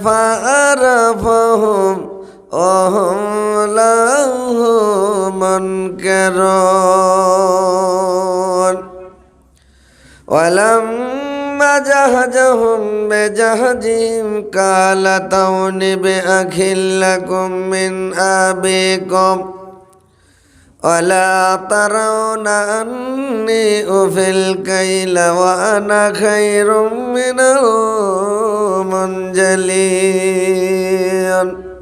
فعرفهم وهم له منكرون ولما جهزهم بجهزهم قال ائتوني بأخ لكم من أبيكم ولا ترون أني أوفي الكيل وأنا خير من المنزلين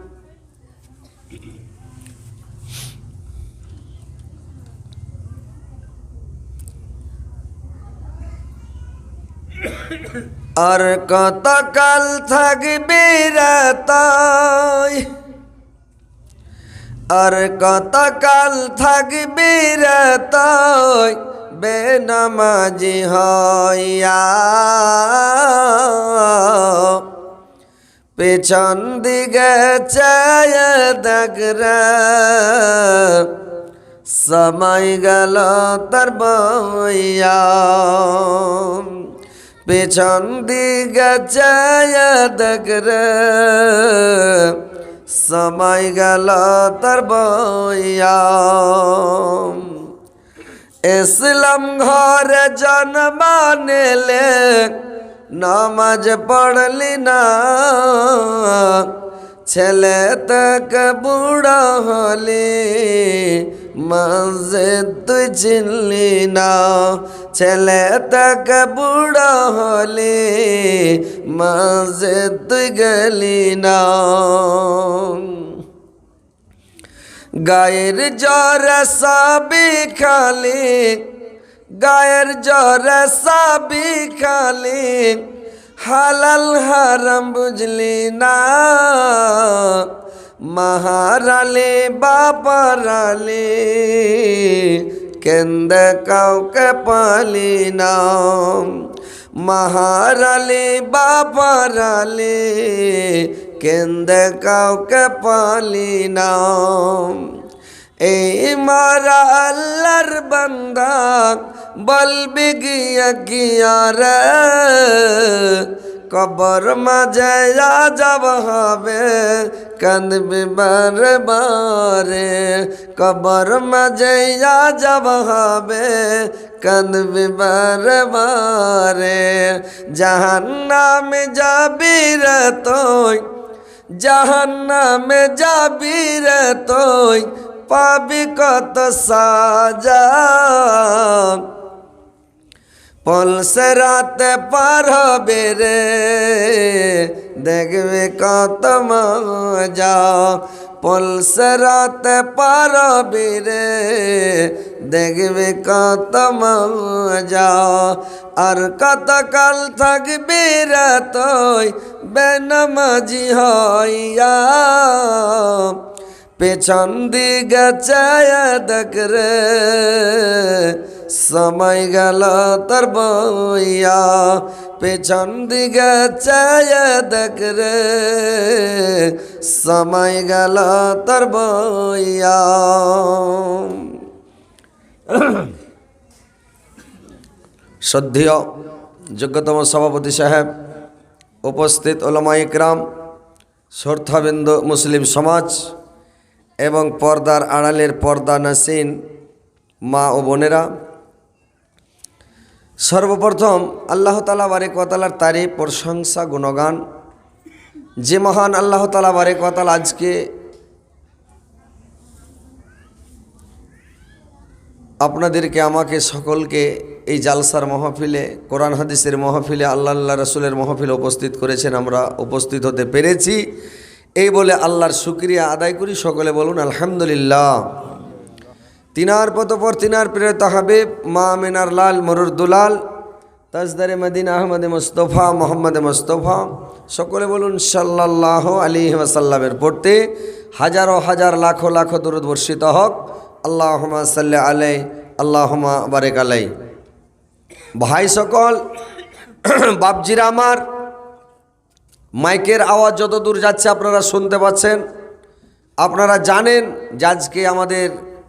আর কতকাল থাকবি রে তাই আর কতকাল থাকবি রে তাই বেনামাজি হইয়া পেছন দিকে চেয়ে দেখ রে সময় গেল তার বইয়া পেছন দিকে চেয়ে দেখ রে সময় গেল তার বইয়া ইসলাম ঘরে জন্ম নিলে নামাজ পড়লি না ছেলে তক বুড়া হলি মসজিদ তুই চিনলি না ছেলে তক বুড়া হলি মসজিদ তুই গেলি না গায়ের জ্বরে সবই খালি গায়ের জ্বরে সবই খালি হালাল হারাম বুঝলি না মাহারালি বাপারালি কেন্দ্রে কাউকে পালি না মাহারালি বাপারালি কেন্দ্রে কাউকে পালি না এই মারা আল্লাহর বান্দা বলবি গিয়া গিয়া রে কবর মাঝে যাব হবে কাঁদবি বারে বারে কবর মাঝে যাব হবে কাঁদবি বারে বারে জাহান্নামে যাবি রে তুই জাহান্নামে যাবি রে তুই পাবি কত সাজা পলসে রাতে পার হবে রে দেখবে কত মজা পলসে রাতে পার হবে রে দেখবে কত মজা আর কতকাল থাকবি রে তুই বেনামাজি হইয়া পেছন দিকে চায়া দেখ রে সময় গেল তোর বইয়া পেছন দিকে চায়া দেখ রে সময় গেল তোর বইয়া শ্রদ্ধেয় যোগ্যতম সভাপতি সাহেব উপস্থিত ওলামা ইকরাম শ্রদ্ধাবৃন্দ মুসলিম সমাজ এবং পর্দার আড়ালের পর্দা নাসিন মা ও বোনেরা সর্বপ্রথম আল্লাহ তাআলা বারেক ওয়া তাআলার তারিফ প্রশংসা গুণগান যে মহান আল্লাহ তাআলা বারেক ওয়া তাআলা আজকে আপনাদেরকে আমাকে সকলকে এই জালসার মাহফিলে কোরআন হাদিসের মাহফিলে আল্লাহ রাসূলের মাহফিলে উপস্থিত করেছেন আমরা উপস্থিত হতে পেরেছি এই বলে আল্লাহর শুকরিয়া আদায় করি সকলে বলুন আলহামদুলিল্লাহ তিনার পতপর তিনার প্রেরিত হাবিব মা আমিনার লাল মরুর দুলাল তাজদারে মদিনা আহমদ মুস্তফা মোহাম্মদ মুস্তফা সকলে বলুন সাল্লাল্লাহু আলাইহি ওয়াসাল্লামের পড়তে হাজারো হাজার লাখো লাখো দরুদ বর্ষিত হোক আল্লাহুম্মা সাল্লি আলাইহি আল্লাহুম্মা বারিক আলাইহি ভাই সকল বাপজিরা আমার মাইকের আওয়াজ যত দূর যাচ্ছে আপনারা শুনতে পাচ্ছেন আপনারা জানেন যে আজকে আমাদের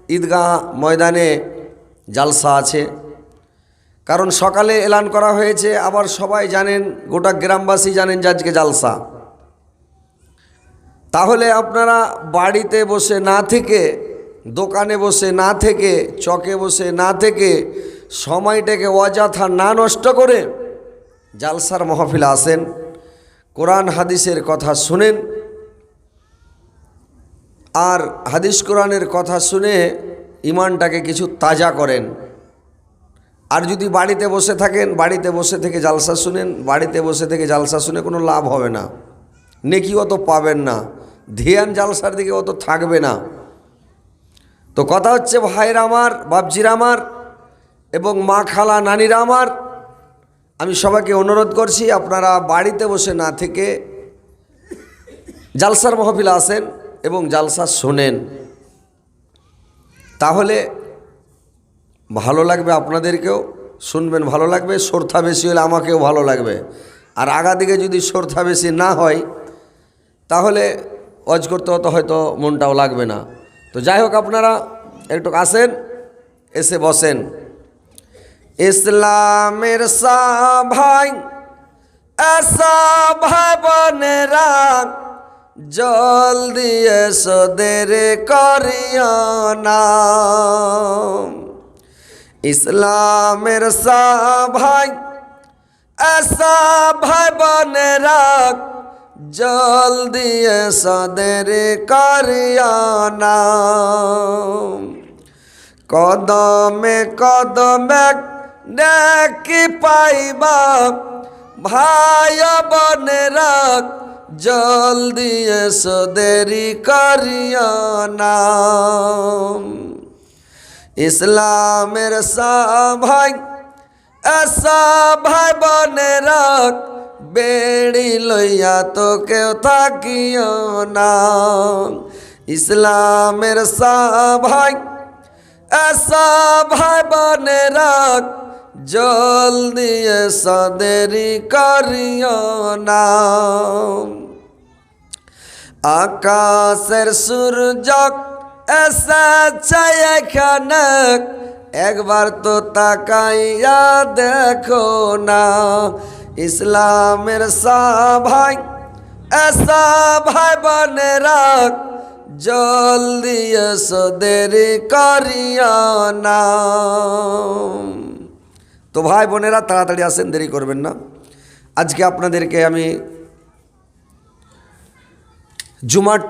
ঈদগাহ ময়দানে জালসা আছে কারণ সকালে এলান করা হয়েছে আবার সবাই জানেন গোটা গ্রামবাসী জানেন যে আজকে জালসা তাহলে আপনারা বাড়িতে বসে না থেকে, দোকানে বসে না থেকে, চকে বসে না থেকে, সময়টাকে অযথা না নষ্ট করে জালসার মাহফিলে আসেন, কোরআন হাদিসের কথা শুনেন, আর হাদিস কোরআনের কথা শুনে ইমানটাকে কিছু তাজা করেন। আর যদি বাড়িতে বসে থাকেন, বাড়িতে বসে থেকে জালসা শুনেন, বাড়িতে বসে থেকে জালসা শুনে কোনো লাভ হবে না, নেকি অত পাবেন না, ধ্যান জালসার দিকে অত থাকবে না। তো কথা হচ্ছে, ভাইরা আমার, বাপজিরা আমার এবং মা খালা নানিরা আমার, আমি সবাইকে অনুরোধ করছি আপনারা বাড়িতে বসে না থেকে জালসার মাহফিলে আসেন এবং জালসা শোনেন। তাহলে ভালো লাগবে, আপনাদেরকেও শুনবেন ভালো লাগবে, শ্রদ্ধা বেশি হলে আমাকেও ভালো লাগবে। আর আগা দিকে যদি শ্রদ্ধা বেশি না হয় তাহলে ওয়াজ করতে হতো, হয়তো মনটাও লাগবে না। তো যাই হোক, আপনারা একটু আসেন, এসে বসেন। ইসলামের সভাই ভাই বোনেরা, জলদি এসো দেরি করিও না। ইসলামের সভাই ভাই বোনেরা, জলদি এসো দেরি করিও না। কদমে কদমে নেকি পাইবা ভাই বোনেরা, জলদি এসো দেরি করিও না। ইসলামের সভাই ভাই বোনেরা, বেড়ি লইয়া তো কেউ থাকিও না। ইসলামের সভাই ভাই বোনেরা, জলদি এসো দেরি করিও না। আকাশের সূর্য এসেছে এখানে, একবার তো তাকাইয়া দেখো না। ইসলামের সভাই ভাই বোনেরা, জলদি এসো দেরি করিও না। তো ভাই বোনেরা তাড়াতাড়ি আসেন, দেরি করবেন না। আজকে আপনাদেরকে আমি জুমার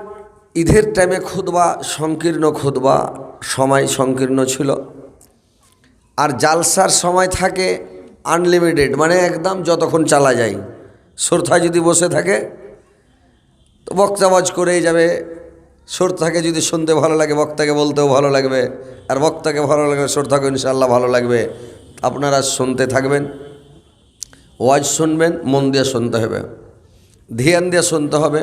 ঈদের টাইমে খুতবা, সংকীর্ণ খুতবা, সময় সংকীর্ণ ছিল। আর জালসার সময় থাকে আনলিমিটেড, মানে একদম যতক্ষণ চালা যায়। শ্রোতায় যদি বসে থাকে তো বক্তা ওয়াজ করেই যাবে, শ্রোতাকে যদি শুনতে ভালো লাগে বক্তাকে বলতেও ভালো লাগবে, আর বক্তাকে ভালো লাগবে শ্রোতাকে ইনশাআল্লাহ ভালো লাগবে। আপনারা শুনতে থাকবেন, ওয়াজ শুনবেন, মন দিয়ে শুনতে হবে, ধ্যান দিয়ে শুনতে হবে।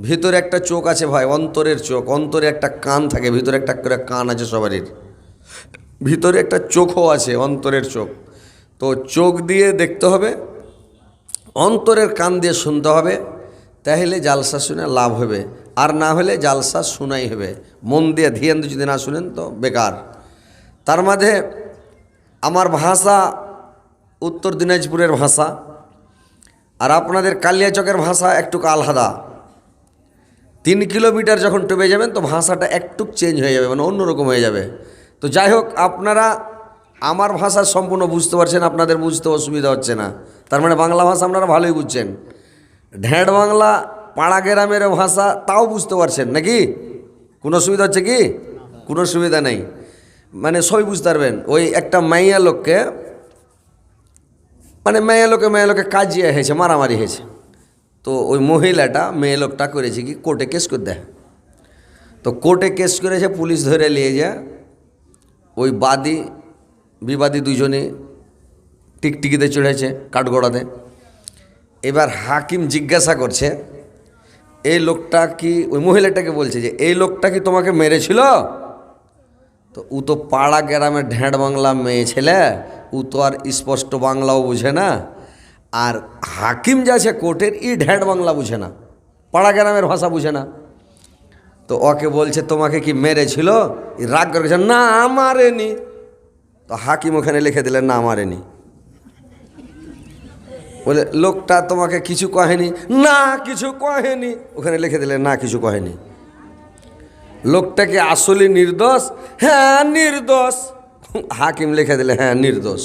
ভিতরে একটা চোখ আছে ভাই, অন্তরের চোখ, অন্তরে একটা কান থাকে, ভিতরে একটা করে কান আছে সবারই, ভিতরে একটা চোখও আছে, অন্তরের চোখ। তো চোখ দিয়ে দেখতে হবে, অন্তরের কান দিয়ে শুনতে হবে, তাহলে জালসা শুনে লাভ হবে। আর না হলে জালসা শোনাই হবে, মন দিয়ে ধ্যান দিয়ে যদি না শুনেন তো বেকার। তার মাঝে আমার ভাষা উত্তর দিনাজপুরের ভাষা, আর আপনাদের কালিয়াচকের ভাষা একটু আলাদা। 3 কিলোমিটার যখন টপে যাবেন তো ভাষাটা একটু চেঞ্জ হয়ে যাবে, মানে অন্যরকম হয়ে যাবে। তো যাই হোক, আপনারা আমার ভাষা সম্পূর্ণ বুঝতে পারছেন, আপনাদের বুঝতে অসুবিধা হচ্ছে না, তার মানে বাংলা ভাষা আপনারা ভালোই বুঝছেন। ঢেঁড় বাংলা, পাড়া গ্রামের ভাষা তাও বুঝতে পারছেন নাকি? কোনো অসুবিধা হচ্ছে কি? কোনো সুবিধা নেই, মানে সবই বুঝতে পারবেন। ওই একটা মাইয়া লোককে, মানে মেয়ে লোকে কাজিয়ে হয়েছে, মারামারি হয়েছে। তো ওই মহিলাটা মেয়ে লোকটা করেছে কি, কোর্টে কেস করে দেয়। তো কোর্টে কেস করেছে, পুলিশ ধরে নিয়ে যায়। ওই বিবাদী দুজনে টিকটিকিতে চড়েছে, কাঠগড়াতে। এবার হাকিম জিজ্ঞাসা করছে, এই লোকটা কি, ওই মহিলাটাকে বলছে যে এই লোকটা কি তোমাকে মেরেছিল? তো ও তো পাড়া গ্রামের ঢেঁড় বাংলা মেয়ে ছেলে, ও তো আর স্পষ্ট বাংলাও বুঝে না। আর হাকিম যাচ্ছে কোর্টের, ই ঢেঁড় বাংলা বুঝে না, পাড়া গ্রামের ভাষা বুঝে না। তো ওকে বলছে তোমাকে কি মেরেছিল? রাগ করেছে, না মারেনি। তো হাকিম ওখানে লিখে দিলেন না মারেনি। বলে লোকটা তোমাকে কিছু কহেনি? না কিছু কহেনি। ওখানে লিখে দিলে না কিছু কহেনি। লোকটা কি আসলে নির্দোষ? হ্যাঁ নির্দোষ। হাকিম লিখে দিলে হ্যাঁ নির্দোষ।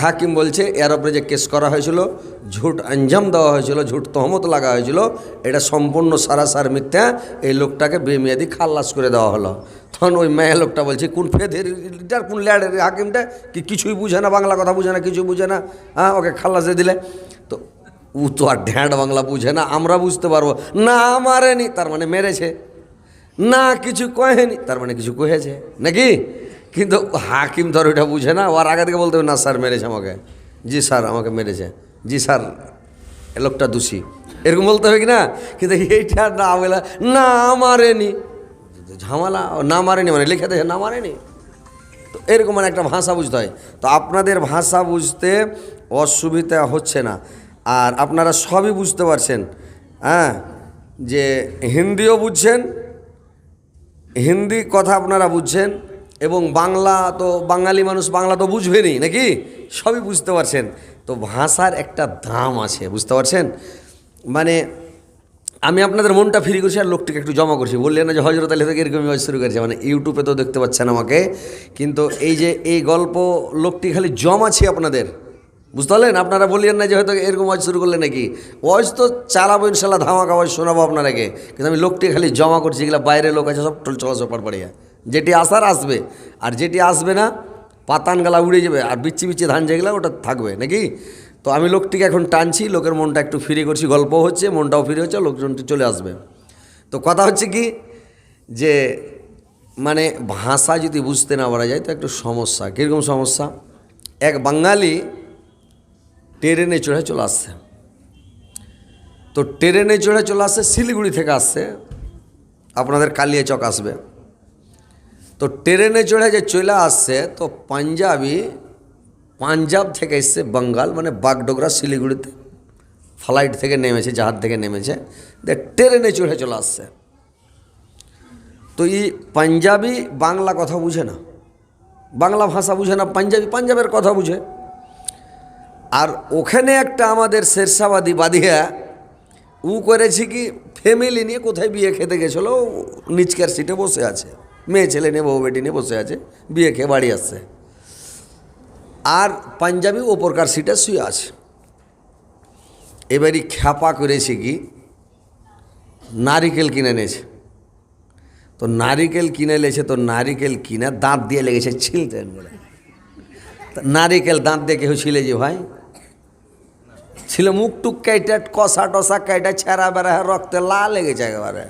হাকিম বলছে এর উপরে যে কেস করা হয়েছিল, ঝুট আঞ্জাম দেওয়া হয়েছিল, ঝুট তহমত লাগা হয়েছিল, এটা সম্পূর্ণ সারাসার মিথ্যা। এই লোকটাকে বেমেয়াদি খালাস করে দেওয়া হলো। তখন ওই মেয়ে লোকটা বলছে কোন ফেদের কোন ল্যাডের হাকিমটা কি কিছুই বুঝে না, বাংলা কথা বুঝে না, কিছু বুঝে না, হ্যাঁ ওকে খালাসে দিলে। তো ও তো আর ঢ্যাঁড় বাংলা বুঝে না, আমরা বুঝতে পারবো না মারেনি তার মানে মেরেছে, না কিছু কহেনি তার মানে কিছু কহেছে নাকি। কিন্তু হাকিম ধর ওইটা বুঝে না, ওর আগে থেকে বলতে হবে না স্যার মেরেছে আমাকে, জি স্যার আমাকে মেরেছে, জি স্যার এ লোকটা দোষী, এরকম বলতে হবে কি না। কিন্তু এইটা না বলে না মারেনি, ঝামেলা। না মারেনি মানে লিখে দেয় না মারেনি। তো এরকম মানে একটা ভাষা বুঝতে হয়। তো আপনাদের ভাষা বুঝতে অসুবিধা হচ্ছে না, আর আপনারা সবই বুঝতে পারছেন। হ্যাঁ, যে হিন্দিও বুঝছেন, হিন্দি কথা আপনারা বুঝছেন, এবং বাংলা তো বাঙালি মানুষ বাংলা তো বুঝবেনই নাকি, সবই বুঝতে পারছেন। তো ভাষার একটা দাম আছে, বুঝতে পারছেন। মানে আমি আপনাদের মনটা ফ্রি করছি আর লোকটিকে একটু জমা করছি। বললেন না যে হজরত আলী থেকে এরকমই শুরু করেছে, মানে ইউটিউবে তো দেখতে পাচ্ছেন আমাকে, কিন্তু এই যে এই গল্প লোকটি খালি জমাছি আপনাদের, বুঝতে পারলেন। আপনারা বললেন না যে হয়তো এরকম ওয়াজ শুরু করলেন নাকি, ওয়াজ তো চালাবো ইনশাল্লাহ, ধামাকা ওয়াজ শোনাবো আপনারাকে, কিন্তু আমি লোকটি খালি জমা করছি। এগুলো বাইরে লোক আছে সব চলাচল পাড়িয়া, যেটি আসার আসবে, আর যেটি আসবে না পাতান গালা উড়ে যাবে, আর বিচ্ছি বিচ্ছি ধান যেগুলো ওটা থাকবে নাকি। তো আমি লোকটিকে এখন টানছি, লোকের মনটা একটু ফ্রি করছি, গল্প হচ্ছে, মনটাও ফ্রি হচ্ছে, লোকজনটি চলে আসবে। তো কথা হচ্ছে কি যে মানে ভাষা যদি বুঝতে না পারা যায় তো একটু সমস্যা। কীরকম সমস্যা? এক বাঙালি ট্রেনে চড়ে চলে আসছে, তো ট্রেনে চড়ে চলে আসছে শিলিগুড়ি থেকে আসছে, আপনাদের কালিয়াচক আসবে। তো ট্রেনে চড়ে যে চলে আসছে, তো পাঞ্জাব থেকে এসছে বাঙ্গাল, মানে বাগডোগরা শিলিগুড়িতে ফ্লাইট থেকে নেমেছে, জাহাজ থেকে নেমেছে, ট্রেনে চড়ে চলে আসছে। তো এই পাঞ্জাবি বাংলা কথা বুঝে না, বাংলা ভাষা বুঝে না, পাঞ্জাবি পাঞ্জাবের কথা বুঝে। আর ওখানে একটা আমাদের শেরশাবাদী বাদিয়া ও করেছে কি, ফ্যামিলি নিয়ে কোথায় বিয়ে খেতে গেছিলো, নিচকার সিটে বসে আছে, মেয়ে ছেলে নিয়ে বউ বেটি নিয়ে বসে আছে, বিয়ে খেয়ে বাড়ি আসছে। আর পাঞ্জাবি ওপরকার সিটে শুয়ে আছে। এবারই খ্যাপা করেছে কি, নারিকেল কিনে নিয়েছে। তো নারিকেল কিনে লেছে, তো নারিকেল কিনে দাঁত দিয়ে লেগেছে ছিলতে বলে। নারিকেল দাঁত দিয়ে কেউ ছিলে যে ভাই ছিল, মুখ টুক কেটে কষা টসা কেটে ছেঁড়া বেড়া রক্তে লাল লেগেছে একেবারে।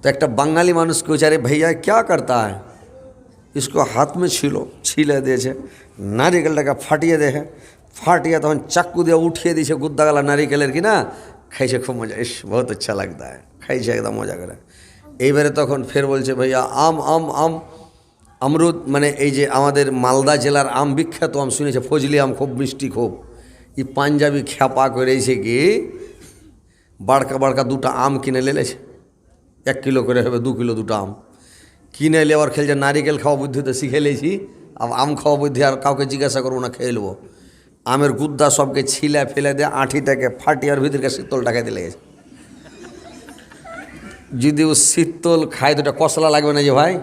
तो एक बंगाली मानुष को बेचारे भैया क्या करता है, इसको हाथ में छीले दिए नारिकेलटाके फाटिए दे फाटिए तक चाकू दिए उठिए दिए गुद्दा गला नारिकेलर कि ना खाइছে खूब मजा, इस बहुत अच्छा लगता है, खाइছে एकदम मजा करे। এইবারে তখন ফের বলছে ভাইয়া আম আম আম আমরুদ, মানে এই যে আমাদের মালদা জেলার আম বিখ্যাত আম শুনেছে, ফজলি আম খুব মিষ্টি খুব। এই পাঞ্জাবি খ্যাপা করেছে কি বাড়কা বাড়কা দুটা আম কিনে লেলেছে, 1 কিলো করে হবে 2 কিলো দুটো আম কিনে এলে আবার খেলছে নারিকেল খাওয়া বুদ্ধি তো শিখে লেছি, अब आम खाওয়া বুদ্ধি আর কাউকে জিজ্ঞাসা করবো না, খেয়ে নেবো। आमेर गुद्दा सबके छिला फेले दे आँठीटाके फाटिए और भितर के शीतलटा खाइते लेगेছে। যদি ও শীতল খায় तो कसला লাগবে ना, जो भाई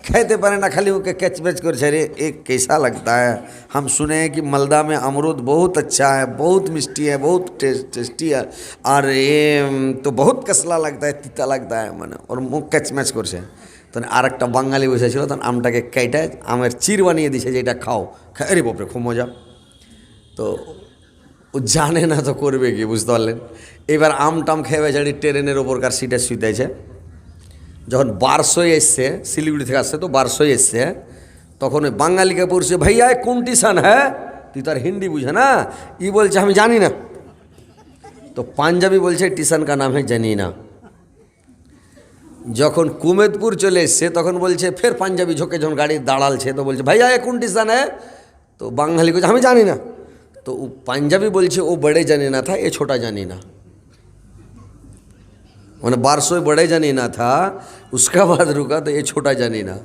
खाते पारे ना, खाली उनके कैचबैच कर रे एक कैसा लगता है। हम सुने हैं कि मालदा में अमरूद बहुत अच्छा है, बहुत मिष्टी है, बहुत टेस्टी है, और ये तो बहुत कसला लगता है, तीता लगता है मैंने, और मुख कैचमैच कर তখন আর একটা বাঙালি বসেছিল, তখন আমটাকে কেটে আমের চির বানিয়ে দিছে যে এটা খাও, খাই রে বাপরে খুব মজা। তো ও জানে না তো করবে কি, বুঝতে পারলেন। এবার আম টাম খেয়ে বেচারি ট্রেনের ওপরকার সিটে শুইতেছে। যখন বারসই এসছে, শিলিগুড়ি থেকে আসছে তো বারসই এসছে, তখন ওই বাঙালিকে পড়ছে ভাইয়া কোন টিউশন হ্যাঁ, তুই তার হিন্দি বুঝে না, ই বলছে আমি জানি না। তো পাঞ্জাবি বলছে টিউশন কা নাম হ্যাঁ জানি না। যখন কুমেদপুর চলে এসছে তখন বলছে ফের পাঞ্জাবি ঝোঁকে যখন গাড়ি দাঁড়ালছে তো বলছে ভাইয়া এ কোন টিউশন হ্যাঁ, তো বাঙালি বলছে আমি জানি না। तो वो पंजाबी बोल वो बड़े जाने ना था, ये छोटा जानी ना, मैंने 1200 बड़े जानी ना था, उसका बाद रुका तो ये छोटा जानी ना।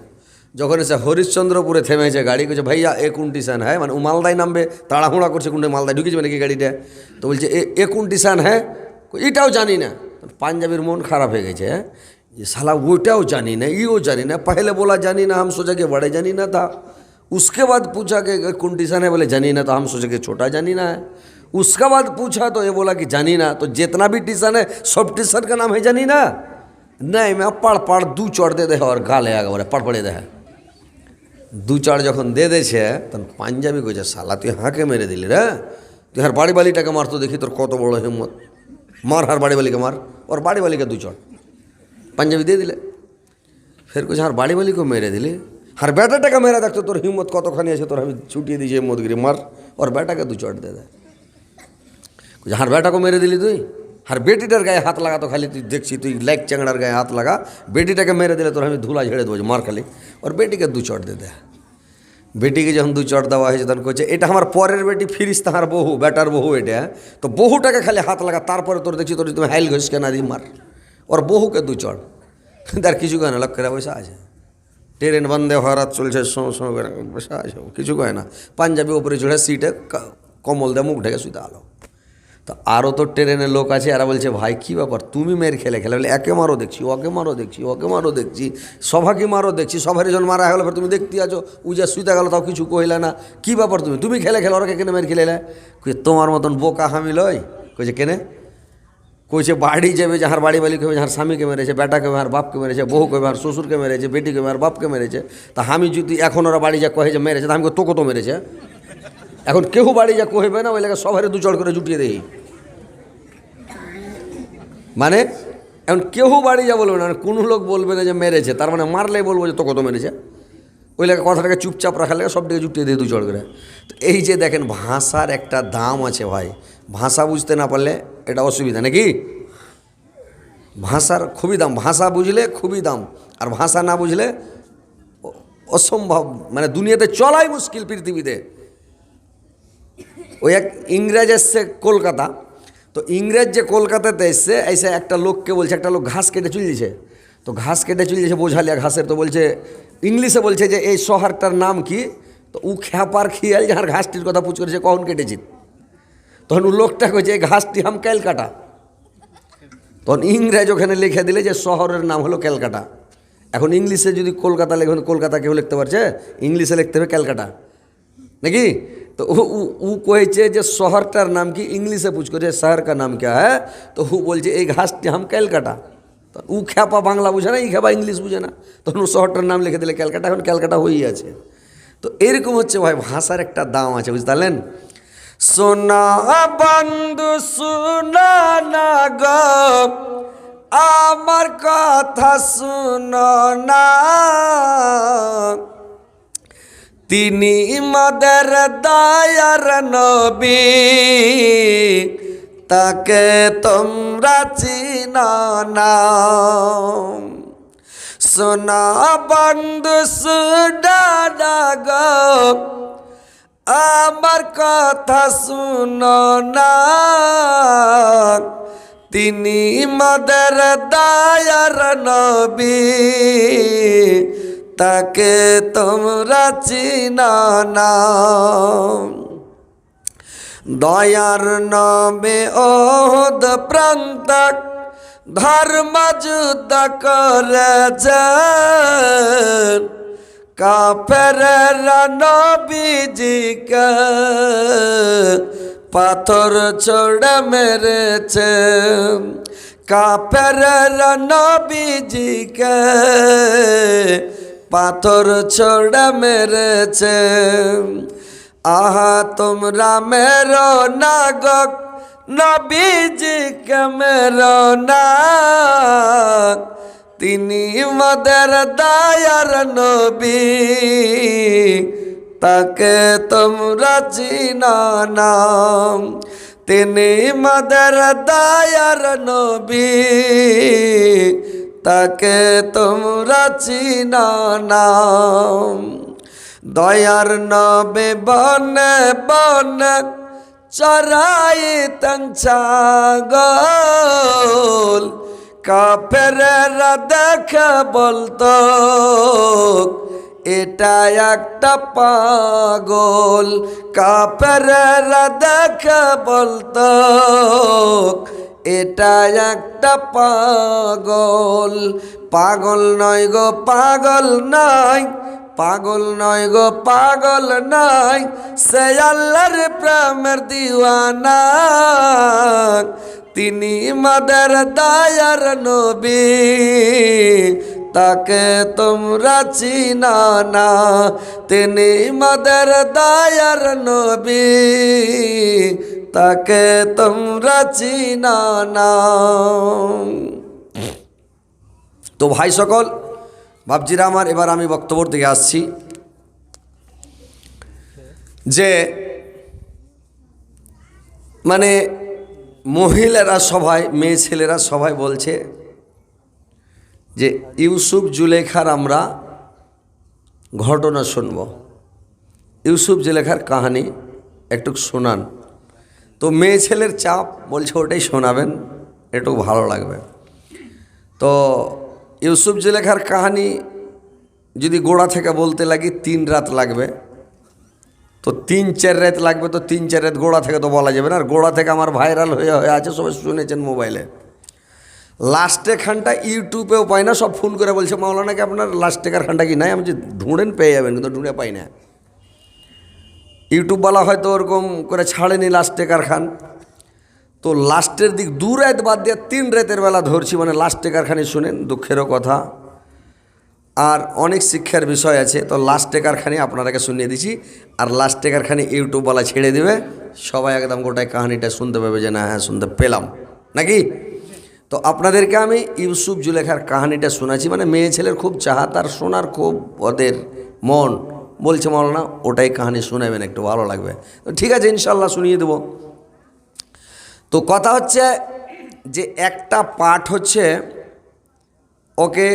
যখন এসে হরিশ্চন্দ্রপুরে থেমেছে গাড়ি, করছে ভাইয়া এ কোন টিশন হ্যাঁ, মানে ও মালদায় নামবে, তাড়াহুড়া করছে কোনটা মালদায় ঢুকেছে নাকি গাড়িটা, তো বলছে এ কোন টিশন হ্যাঁ, এটাও জানি না। পাঞ্জাবির মন খারাপ হয়ে গেছে, হ্যাঁ ये साला वोटाও জানি না, ইও জানি না, पहले बोला जानी ना, हम सोचा कि बड़े जानी ना था, उसके बाद पूछा कि कौन टीशन है, बोले जानी ना, तो हम सोचे कि छोटा जानी ना है, उसका बाद पूछा तो ये बोला कि जानी ना, तो जितना भी टीशन है सब टीशन का नाम है जानी ना, नहीं मैं पढ़ दू चढ़ दे दे और गाले आगे बोले पढ़ दे है दू चढ़ যখন দে দেছে তখন পাঞ্জাবি কইছে শালা তুই হাঁকে মেরে দিলি রে, তুই হার বাড়ি বালিটাকে মার, তো দেখি তোর কত বড় হিম্মত, মার হার বাড়ি বালিকে মার, और বাড়ি বালিকে দু চড় পাঞ্জাবি দিয়ে দিলে। ফের কইছে হার বাড়ি বালিকে মেরে দিলি, হার বেটাটাকে মেরে দেখতো তোর হিম্মত কতখানি আছে, তোর আমি ছুটিয়ে দিয়েছি হিম্মতগিরি মার, और বেটাকে দু চড় দে দে। কইছে হার বেটাকে মেরে দিলি তুই, হার বেটিটার গায়ে হাত লাগা, তো খালি তুই দেখছি তুই লাইক চ্যাংড়ার গায়ে হাত লাগা, বেটিটাকে মেরে দিলে তোর আমি ধুলা ঝেড়ে দেবো মার খালি, और বেটিকে দু চড় দে দে। বেটিকে যখন দু চড় দেওয়া হয়েছে তখন কইছে এটা আমার পরের বেটি ফিরিস তাহার বহু, বেটার বহু এটা, তো বহুটাকে খালি হাত লাগা, তারপরে তোর দেখছি তোর তুমি হাইল ঘষকে না দিই মার, और বহুকে দু চড়। তার কিছু কয় না, লক্ষ করে বসে আছে, ট্রেন বন্দে ভারত চলছে শো শো করে বসে আছে, কিছু কয় না, পাঞ্জাবি উপরে চড়ে সিটে কমল দিয়ে মুখ ঢেকে শুতে আলো। তো আরও তো ট্রেনের লোক আছে, এরা বলছে ভাই কী ব্যাপার তুমি মেয়ের খেলে বলে একে মারও দেখছি, ওকে মারও দেখছি, ওকে মারও দেখছি, সভাকে মারও দেখছি, সভারই জন মারা গেল, তুমি দেখতে আছো উজা শুইতে গেল তাও কিছু কইলে না, কী ব্যাপার তুমি খেলে ওরকে কেনে মেয়ের খেলে কই তোমার মতন বোকা হামি লয়, কইছে কেনে, কইছে বাড়ি যাবে যাহার বাড়ি বালি কেবে যাহার স্বামীকে মেরেছে, বেটাকে আর বাপকে মেরেছে, বহুকে আর শ্বশুরকে মেরেছে, বেটিকে আর বাপকে মেরেছে, তা আমি যদি এখন ওরা বাড়ি যা কহে যে মেরেছে, তা আমি তোকে তো মেরেছে, এখন কেউ বাড়ি যা কহবে না, ওই লেগে সবারে দু চড় করে জুটিয়ে দেই, মানে এখন কেউ বাড়ি যা বলবে না, কোনো লোক বলবে না যে মেরেছে, তার মানে মারলেই বলবো যে তোকে তো মেরেছে, ওই লেগে কথাটাকে চুপচাপ রাখার লেগে সবটাকে জুটিয়ে দিয়ে দু চড় করে। তো এই যে দেখেন ভাষার একটা দাম আছে ভাই, ভাষা বুঝতে না পারলে এটা অসুবিধা নাকি, ভাষার খুবই দাম, ভাষা বুঝলে খুবই দাম, আর ভাষা না বুঝলে অসম্ভব, মানে দুনিয়াতে চলাই মুশকিল পৃথিবীতে। ওই এক ইংরেজ এসছে কলকাতা, তো ইংরেজ যে কলকাতাতে এসছে এসে একটা লোককে বলছে, একটা লোক ঘাস কেটে চুলিয়েছে, তো ঘাস কেটে চুলিয়েছে বোঝালিয়া ঘাসের, তো বলছে ইংলিশে বলছে যে এই শহরটার নাম কি, তো ও খ্যাপার খিয়াল যাহার ঘাসটির কথা পুছ করেছে কখন কেটেছি, তখন ও লোকটা কইছে এই ঘাসটি হাম ক্যালকাটা, তখন ইংরেজ ওখানে লিখে দিলে যে শহরের নাম হলো ক্যালকাটা। এখন ইংলিশে যদি কলকাতা লেখে, কলকাতা কেউ লিখতে পারছে, ইংলিশে লিখতে হবে ক্যালকাটা নাকি, তো ও কয়েছে যে শহরটার নাম কি, ইংলিশে পুছ করে শহর কা নাম क्या है, তো ও বলছে এই ঘাসটি হাম ক্যালকাটা, তো ও খ্যাপা বাংলা বুঝে না, এই খ্যাপা ইংলিশ বুঝে না, তখন ও শহরটার নাম লিখে দিলে ক্যালকাটা, এখন ক্যালকাটা হয়েই আছে। তো এরকম হচ্ছে ভাই ভাষার একটা দাম আছে, বুঝতে পারলেন। সোনা বন্ধু সোনা না গো আমার কথা শুনো না, তিনি মদের দয়ার নবী, তাকে তোমরা চিনো না। সোনা বন্ধু সোনা না গো আমার কথা শুনো না, তিনি মদের দয়ার নবী, তাকে তোমরা চিনো না। দয়ার নামে ওহদ প্রান্তক ধর্ম যুদ্ধ করেছেন, কাফেররা নবীজিকে পাথর ছোড়ে মেরেছে, কাফেররা নবীজিকে পাথর ছোড়ে মেরেছে। আহা তোমরা মেরো না গো নবীজিকে মেরো না, তিনি মদের দয়ার নবী, তাকে তোমরা চিনো না। তিনি মদের দয়ার নবী, তাকে তোমরা চিনো না। দয়ার নবী বনে বনে চরাইতেন ছাগল, কাফেররা দেখে বলতো এটা একটা পাগল, কাফেররা দেখে বলতো এটা একটা পাগল। পাগল নয় গো পাগল নয়, পাগল নয় গো পাগল নয়, সে আল্লাহর প্রেমের দিওয়ানা। তিনি মাদের দয়ার নবী, তাকে তোমরা চিনা না। তিনি মাদের দয়ার নবী, তাকে তোমরা চিনা না। তো ভাই সকল, বাপজিরা আমার, এবার আমি বক্তব্যের দিকে আসছি। যে মানে মহিলারা সবাই, মেয়ে ছেলেরা সবাই বলছে যে ইউসুফ জুলেখার আমরা ঘটনা শুনব, ইউসুফ জুলেখার কাহানি একটু শোনান। তো মেয়ে ছেলের চাপ, বলছে ওটাই শোনাবেন, একটু ভালো লাগবে। তো ইউসুফ জুলেখার কাহানি যদি গোড়া থেকে বলতে লাগি 3 রাত লাগবে, তো 3-4 রাত লাগবে। তো 3-4 রাত গোড়া থেকে তো বলা যাবে না, আর গোড়া থেকে আমার ভাইরাল হয়ে আছে, সবাই শুনেছেন মোবাইলে। লাস্টে খানটা ইউটিউবেও পাই না, সব ফোন করে বলছে মাওলানাকে আপনার লাস্টেকার খানটা কি নাই। আমি যে ঢুঁড়েন পেয়ে যাবেন, কিন্তু ঢুঁড়ে পাই না। ইউটিউবওয়ালা হয়তো ওরকম করে ছাড়েনি লাস্টেকার খান। তো লাস্টের দিক 2 রাত বাদ দিয়ে 3 রাতের বেলা ধরছি, মানে লাস্টেকার খানি শুনেন, দুঃখেরও কথা। আর অনেক শিক্ষার বিষয় আছে। তো লাস্টেকার খানি আপনারাকে শুনিয়ে দিছি, আর লাস্টেকার খানি ইউটিউবওয়ালা ছেড়ে দেবে, সবাই একদম গোটায় কাহিনিটা শুনতে পাবে যে না হ্যাঁ শুনতে পেলাম নাকি। তো আপনাদেরকে আমি ইউসুফ জুলেখার কাহিনিটা শোনাচ্ছি। মানে মেয়ে ছেলের খুব চাহাত, আর শোনার খুব ওদের মন, বলছে মাওলানা ওটাই কাহিনি শোনাবেন, একটু ভালো লাগবে। তো ঠিক আছে, ইনশাল্লাহ শুনিয়ে দেব। তো কথা হচ্ছে যে একটা পাঠ হচ্ছে, ওকে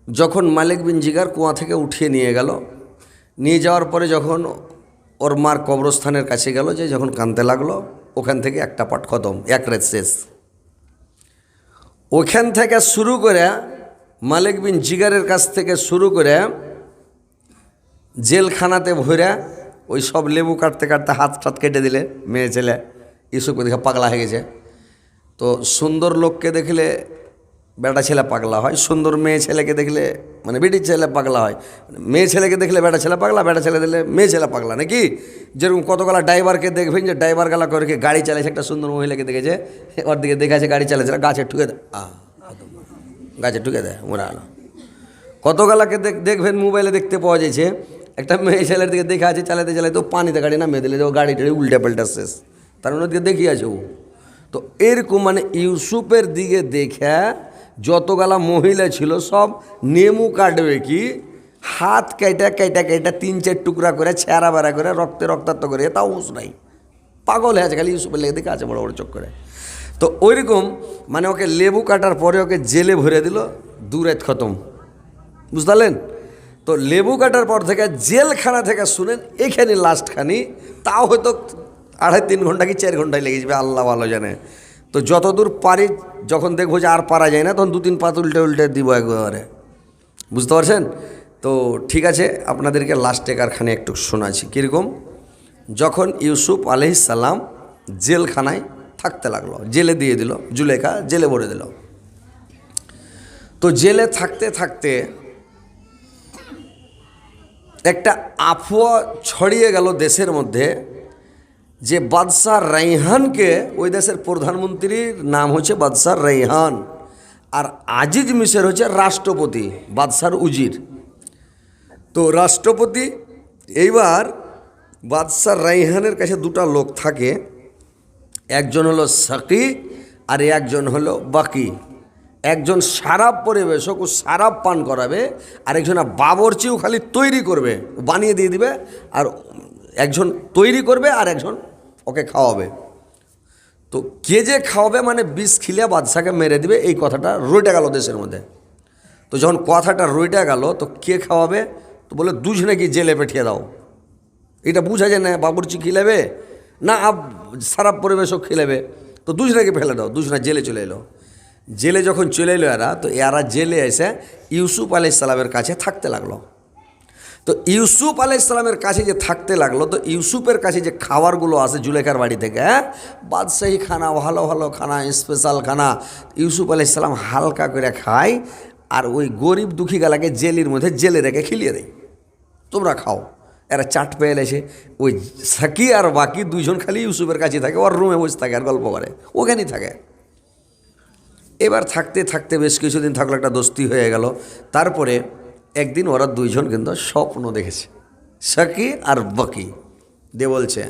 যখন মালিক বিন জিগার কুয়া থেকে উঠিয়ে নিয়ে গেল, নিয়ে যাওয়ার পরে যখন ওর মার কবরস্থানের কাছে গেল, যে যখন কাঁদতে লাগলো, ওখান থেকে একটা পাঠ খতম, 1 রাত শেষ। ওখান থেকে শুরু করে মালিক বিন জিগারের কাছ থেকে শুরু করে জেলখানাতে ভরে ওই সব লেবু কাটতে কাটতে হাত টাত কেটে দিলে মেয়ে ছেলে। ইউসুফকে দেখে পাগলা হয়ে গেছে। তো সুন্দর লোককে দেখলে বেটা ছেলে পাগলা হয়, সুন্দর মেয়ে ছেলেকে দেখলে মানে বেটির ছেলে পাগলা হয়, মেয়ে ছেলেকে দেখলে বেটা ছেলে পাগলা, বেটা ছেলে দেখলে মেয়ে ছেলে পাগলা নাকি। যেরকম কতগুলা ড্রাইভারকে দেখবেন যে ড্রাইভার গালা করে গাড়ি চালাইছে, একটা সুন্দর মহিলাকে দেখেছে, ওর দিকে দেখেছে গাড়ি চালাচ্ছে, গাছে ঠুকে দেয়, গাছে ঠুকে দেয় মোরা আলো। কতগুলাকে দেখবেন মোবাইলে দেখতে পাওয়া যাচ্ছে, একটা মেয়ে ছেলের দিকে দেখে আছে চালাতে চালাতে ও পানিতে গাড়ি নামিয়ে দিলে, যে ও গাড়ি টাড়ি উল্টে পাল্টা শেষ, তার ওদিকে দেখিয়ে আছে ও। তো এরকম মানে ইউসুফের দিকে দেখে যতগুলা মহিলা ছিল সব নেমু কাটবে কি হাত কেটে কেটে কেটে 3-4 টুকরা করে ছেঁড়া বেড়া করে রক্তে রক্তাক্ত করে, তাও হুঁশ নাই, পাগল হয়ে আছে খালি ইউসুফের লেগে দেখে আছে বড় বড় চোখ করে। তো ওইরকম মানে ওকে লেবু কাটার পরে ওকে জেলে ভরে দিল, 2 রাত খতম, বুঝতে পারলেন। তো লেবু কাটার পর থেকে জেলখানা থেকে শুনেন এখানে লাস্টখানি, তাও হয়তো 2.5-3 ঘন্টা কি 4 ঘন্টায় লেগে যাবে, আল্লাহ ভালো জানে। তো যতদূর পারি, যখন দেখবো যে আর পারা যায় না, তখন 2-3 পাত উল্টে উল্টে দিব একবারে, বুঝতে পারছেন। তো ঠিক আছে, আপনাদেরকে লাস্টেকার খানে একটু শোনাচ্ছি কীরকম। যখন ইউসুফ আলাইহিস সালাম জেলখানায় থাকতে লাগলো, জেলে দিয়ে দিল, জুলেখা জেলে ভরে দিল। তো জেলে থাকতে থাকতে একটা আফওয়া ছড়িয়ে গেল দেশের মধ্যে, যে বাদশাহ রাইহানকে, ওই দেশের প্রধানমন্ত্রীর নাম হচ্ছে বাদশাহ রাইহান, আর আজিজ মিশর হচ্ছে রাষ্ট্রপতি, বাদশার উজির। তো রাষ্ট্রপতি এইবার বাদশাহ রাইহানের কাছে 2টা লোক থাকে, একজন হলো সাকি আর একজন হলো বাকি। একজন সারাব পরিবেশক, ও সারাব পান করাবে, আর একজন বাবরচিও খালি তৈরি করবে, বানিয়ে দিয়ে দিবে, আর একজন তৈরি করবে আর একজন ওকে খাওয়াবে। তো কে যে খাওয়াবে মানে বিষ খিলিয়া বাদশাকে মেরে দিবে, এই কথাটা রইটা গেল দেশের মধ্যে। তো যখন কথাটা রইটা গেল, তো কে খাওয়াবে, তো বলে দুজনে কি জেলে পাঠিয়ে দাও। এটা বুঝা যায় না বাবরচি খিলাবে না সারাব পরিবেশক খিলাবে, তো দুজনাকে ফেলে দাও। দুজনা জেলে চলে এলো। জেলে যখন চলে এলো এরা, তো এরা জেলে এসে ইউসুফ আলাইহিস সালামের কাছে থাকতে লাগলো। তো ইউসুফ আলাইহিস সালামের কাছে যে থাকতে লাগলো, তো ইউসুফের কাছে যে খাবারগুলো আসে জুলেখার বাড়ি থেকে, বাদশাহী খানা, ভালো ভালো খানা, স্পেশাল খানা ইউসুফ আলাইহিস সালাম হালকা করে খায়, আর ওই গরিব দুঃখী গালাকে জেলের মধ্যে জেলে রেখে খিলিয়ে দেয়, তোমরা খাও। এরা চাট পেয়ে এসে ওই সাকি আর বাকি দুইজন খালি ইউসুফের কাছে থাকে, ওর রুমে বসে থাকে আর গল্প করে, ওখানেই থাকে। এবার থাকতে থাকতে বেশ কিছুদিন থাকলো, একটা দোস্তি হয়ে গেল। তারপরে একদিন ওরা দুইজন কিন্তু স্বপ্ন দেখেছে, সাকি আর বাকি দিয়ে বলছে,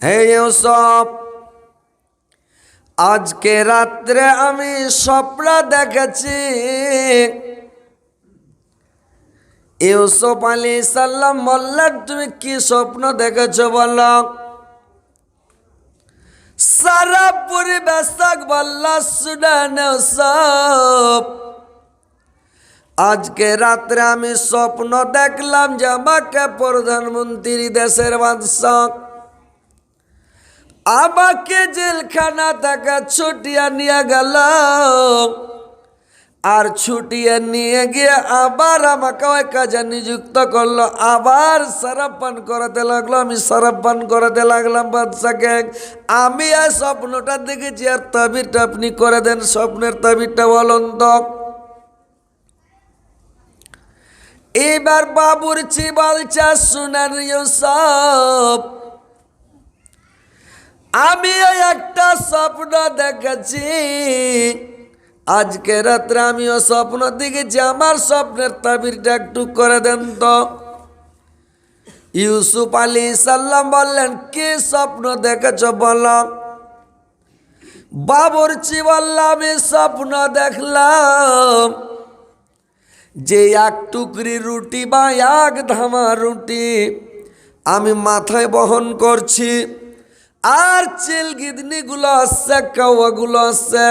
হে ইউসুফ, আজকে রাত্রে আমি স্বপ্ন দেখেছি। ইউসুফ আলাইহিস সালাম বললেন, তুমি কি স্বপ্ন দেখেছ বলো? সারা পরিবেশক বলল, শুনেন ইউসুফ, আজকে রাত্রে আমি স্বপ্ন দেখলাম যে আমাকে প্রধানমন্ত্রী, দেশের বাদশাহ আমাকে জেলখানা থেকে ছুটিয়ে নিয়ে গেল, আর ছুটিয়ে নিয়ে গিয়ে আবার আমাকে ওই কাজে নিযুক্ত করলো, আবার শরাব পান করাতে লাগলো। আমি শরাব পান করাতে লাগলাম বাদশাকে। আমি এই স্বপ্নটা দেখেছি, আর তাবিরটা আপনি করে দেন, স্বপ্নের তাবিরটা বলুন তো। এবার বাবুর্চি বলছে, শুনেন ইউসুফ, আমি একটা স্বপ্ন দেখেছি, আজকে রাত্রে আমিও স্বপ্ন দেখেছি, আমার স্বপ্নের তাবিরটা একটু করে দেন তো। ইউসুফ আলাইহিস সালাম বললেন, কি স্বপ্ন দেখেছ বলো? বাবুর্চি বলল, আমি স্বপ্ন দেখলাম যে এক টুকরি রুটি বা এক ধামা রুটি আমি মাথায় বহন করছি, আর চিলগিদনিগুলো আসছে, কাওয়াগুলো আসছে,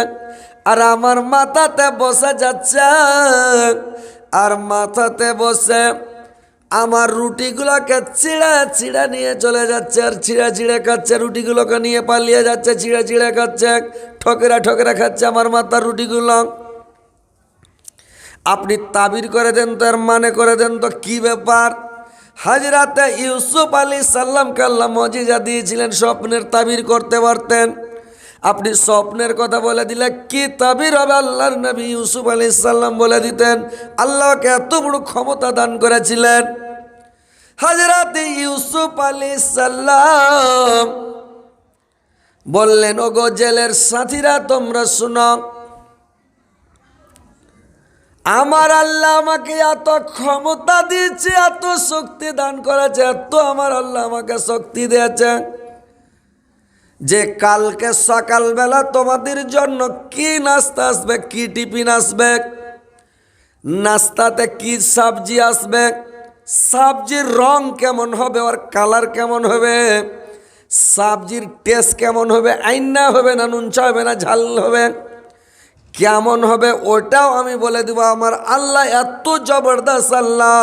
আর আমার মাথাতে বসে যাচ্ছে, আর মাথাতে বসে আমার রুটিগুলোকে ছিঁড়ে ছিঁড়ে নিয়ে চলে যাচ্ছে, আর ছিঁড়ে ছিঁড়ে খাচ্ছে, রুটিগুলোকে নিয়ে পালিয়ে যাচ্ছে, ছিঁড়ে ছিঁড়ে খাচ্ছে, ঠকেরা ঠকেরা খাচ্ছে আমার মাথার রুটিগুলো। আপনি তাবির করে দেন তো, এর মানে করে দেন তো, কি ব্যাপার? হযরতে ইউসুফ আলাইহিস সালামকে আল্লাহ মুজিজা দিয়েছিলেন, স্বপ্নের তাবির করতে পারতেন। আপনি স্বপ্নের কথা বলে দিলে কি তাবির হবে? আল্লাহর নবী ইউসুফ আলাইহিস সালাম বলে দিতেন। আল্লাহকে এত বড় ক্ষমতা দান করেছিলেন। হযরতে ইউসুফ আলাইহিস সালাম বললেন, ওগো জেলের সাথীরা, তোমরা শোনো, আমার আল্লাহ আমাকে এত ক্ষমতা দিয়েছে, এত শক্তি দান করেছে, এত আমার আল্লাহ আমাকে শক্তি দিয়েছে যে কালকে সকালবেলা তোমাদের জন্য কি নাস্তা আসবে, কি টিফিন আসবে, নাস্তাতে কি সবজি আসবে, সবজির রং কেমন হবে, আর কালার কেমন হবে, সবজির টেস্ট কেমন হবে, আইনা হবে না নুনচা হবে না ঝাল হবে, কেমন হবে, ওটাও আমি বলে দেব। আমার আল্লাহ এত জবরদস্ত আল্লাহ,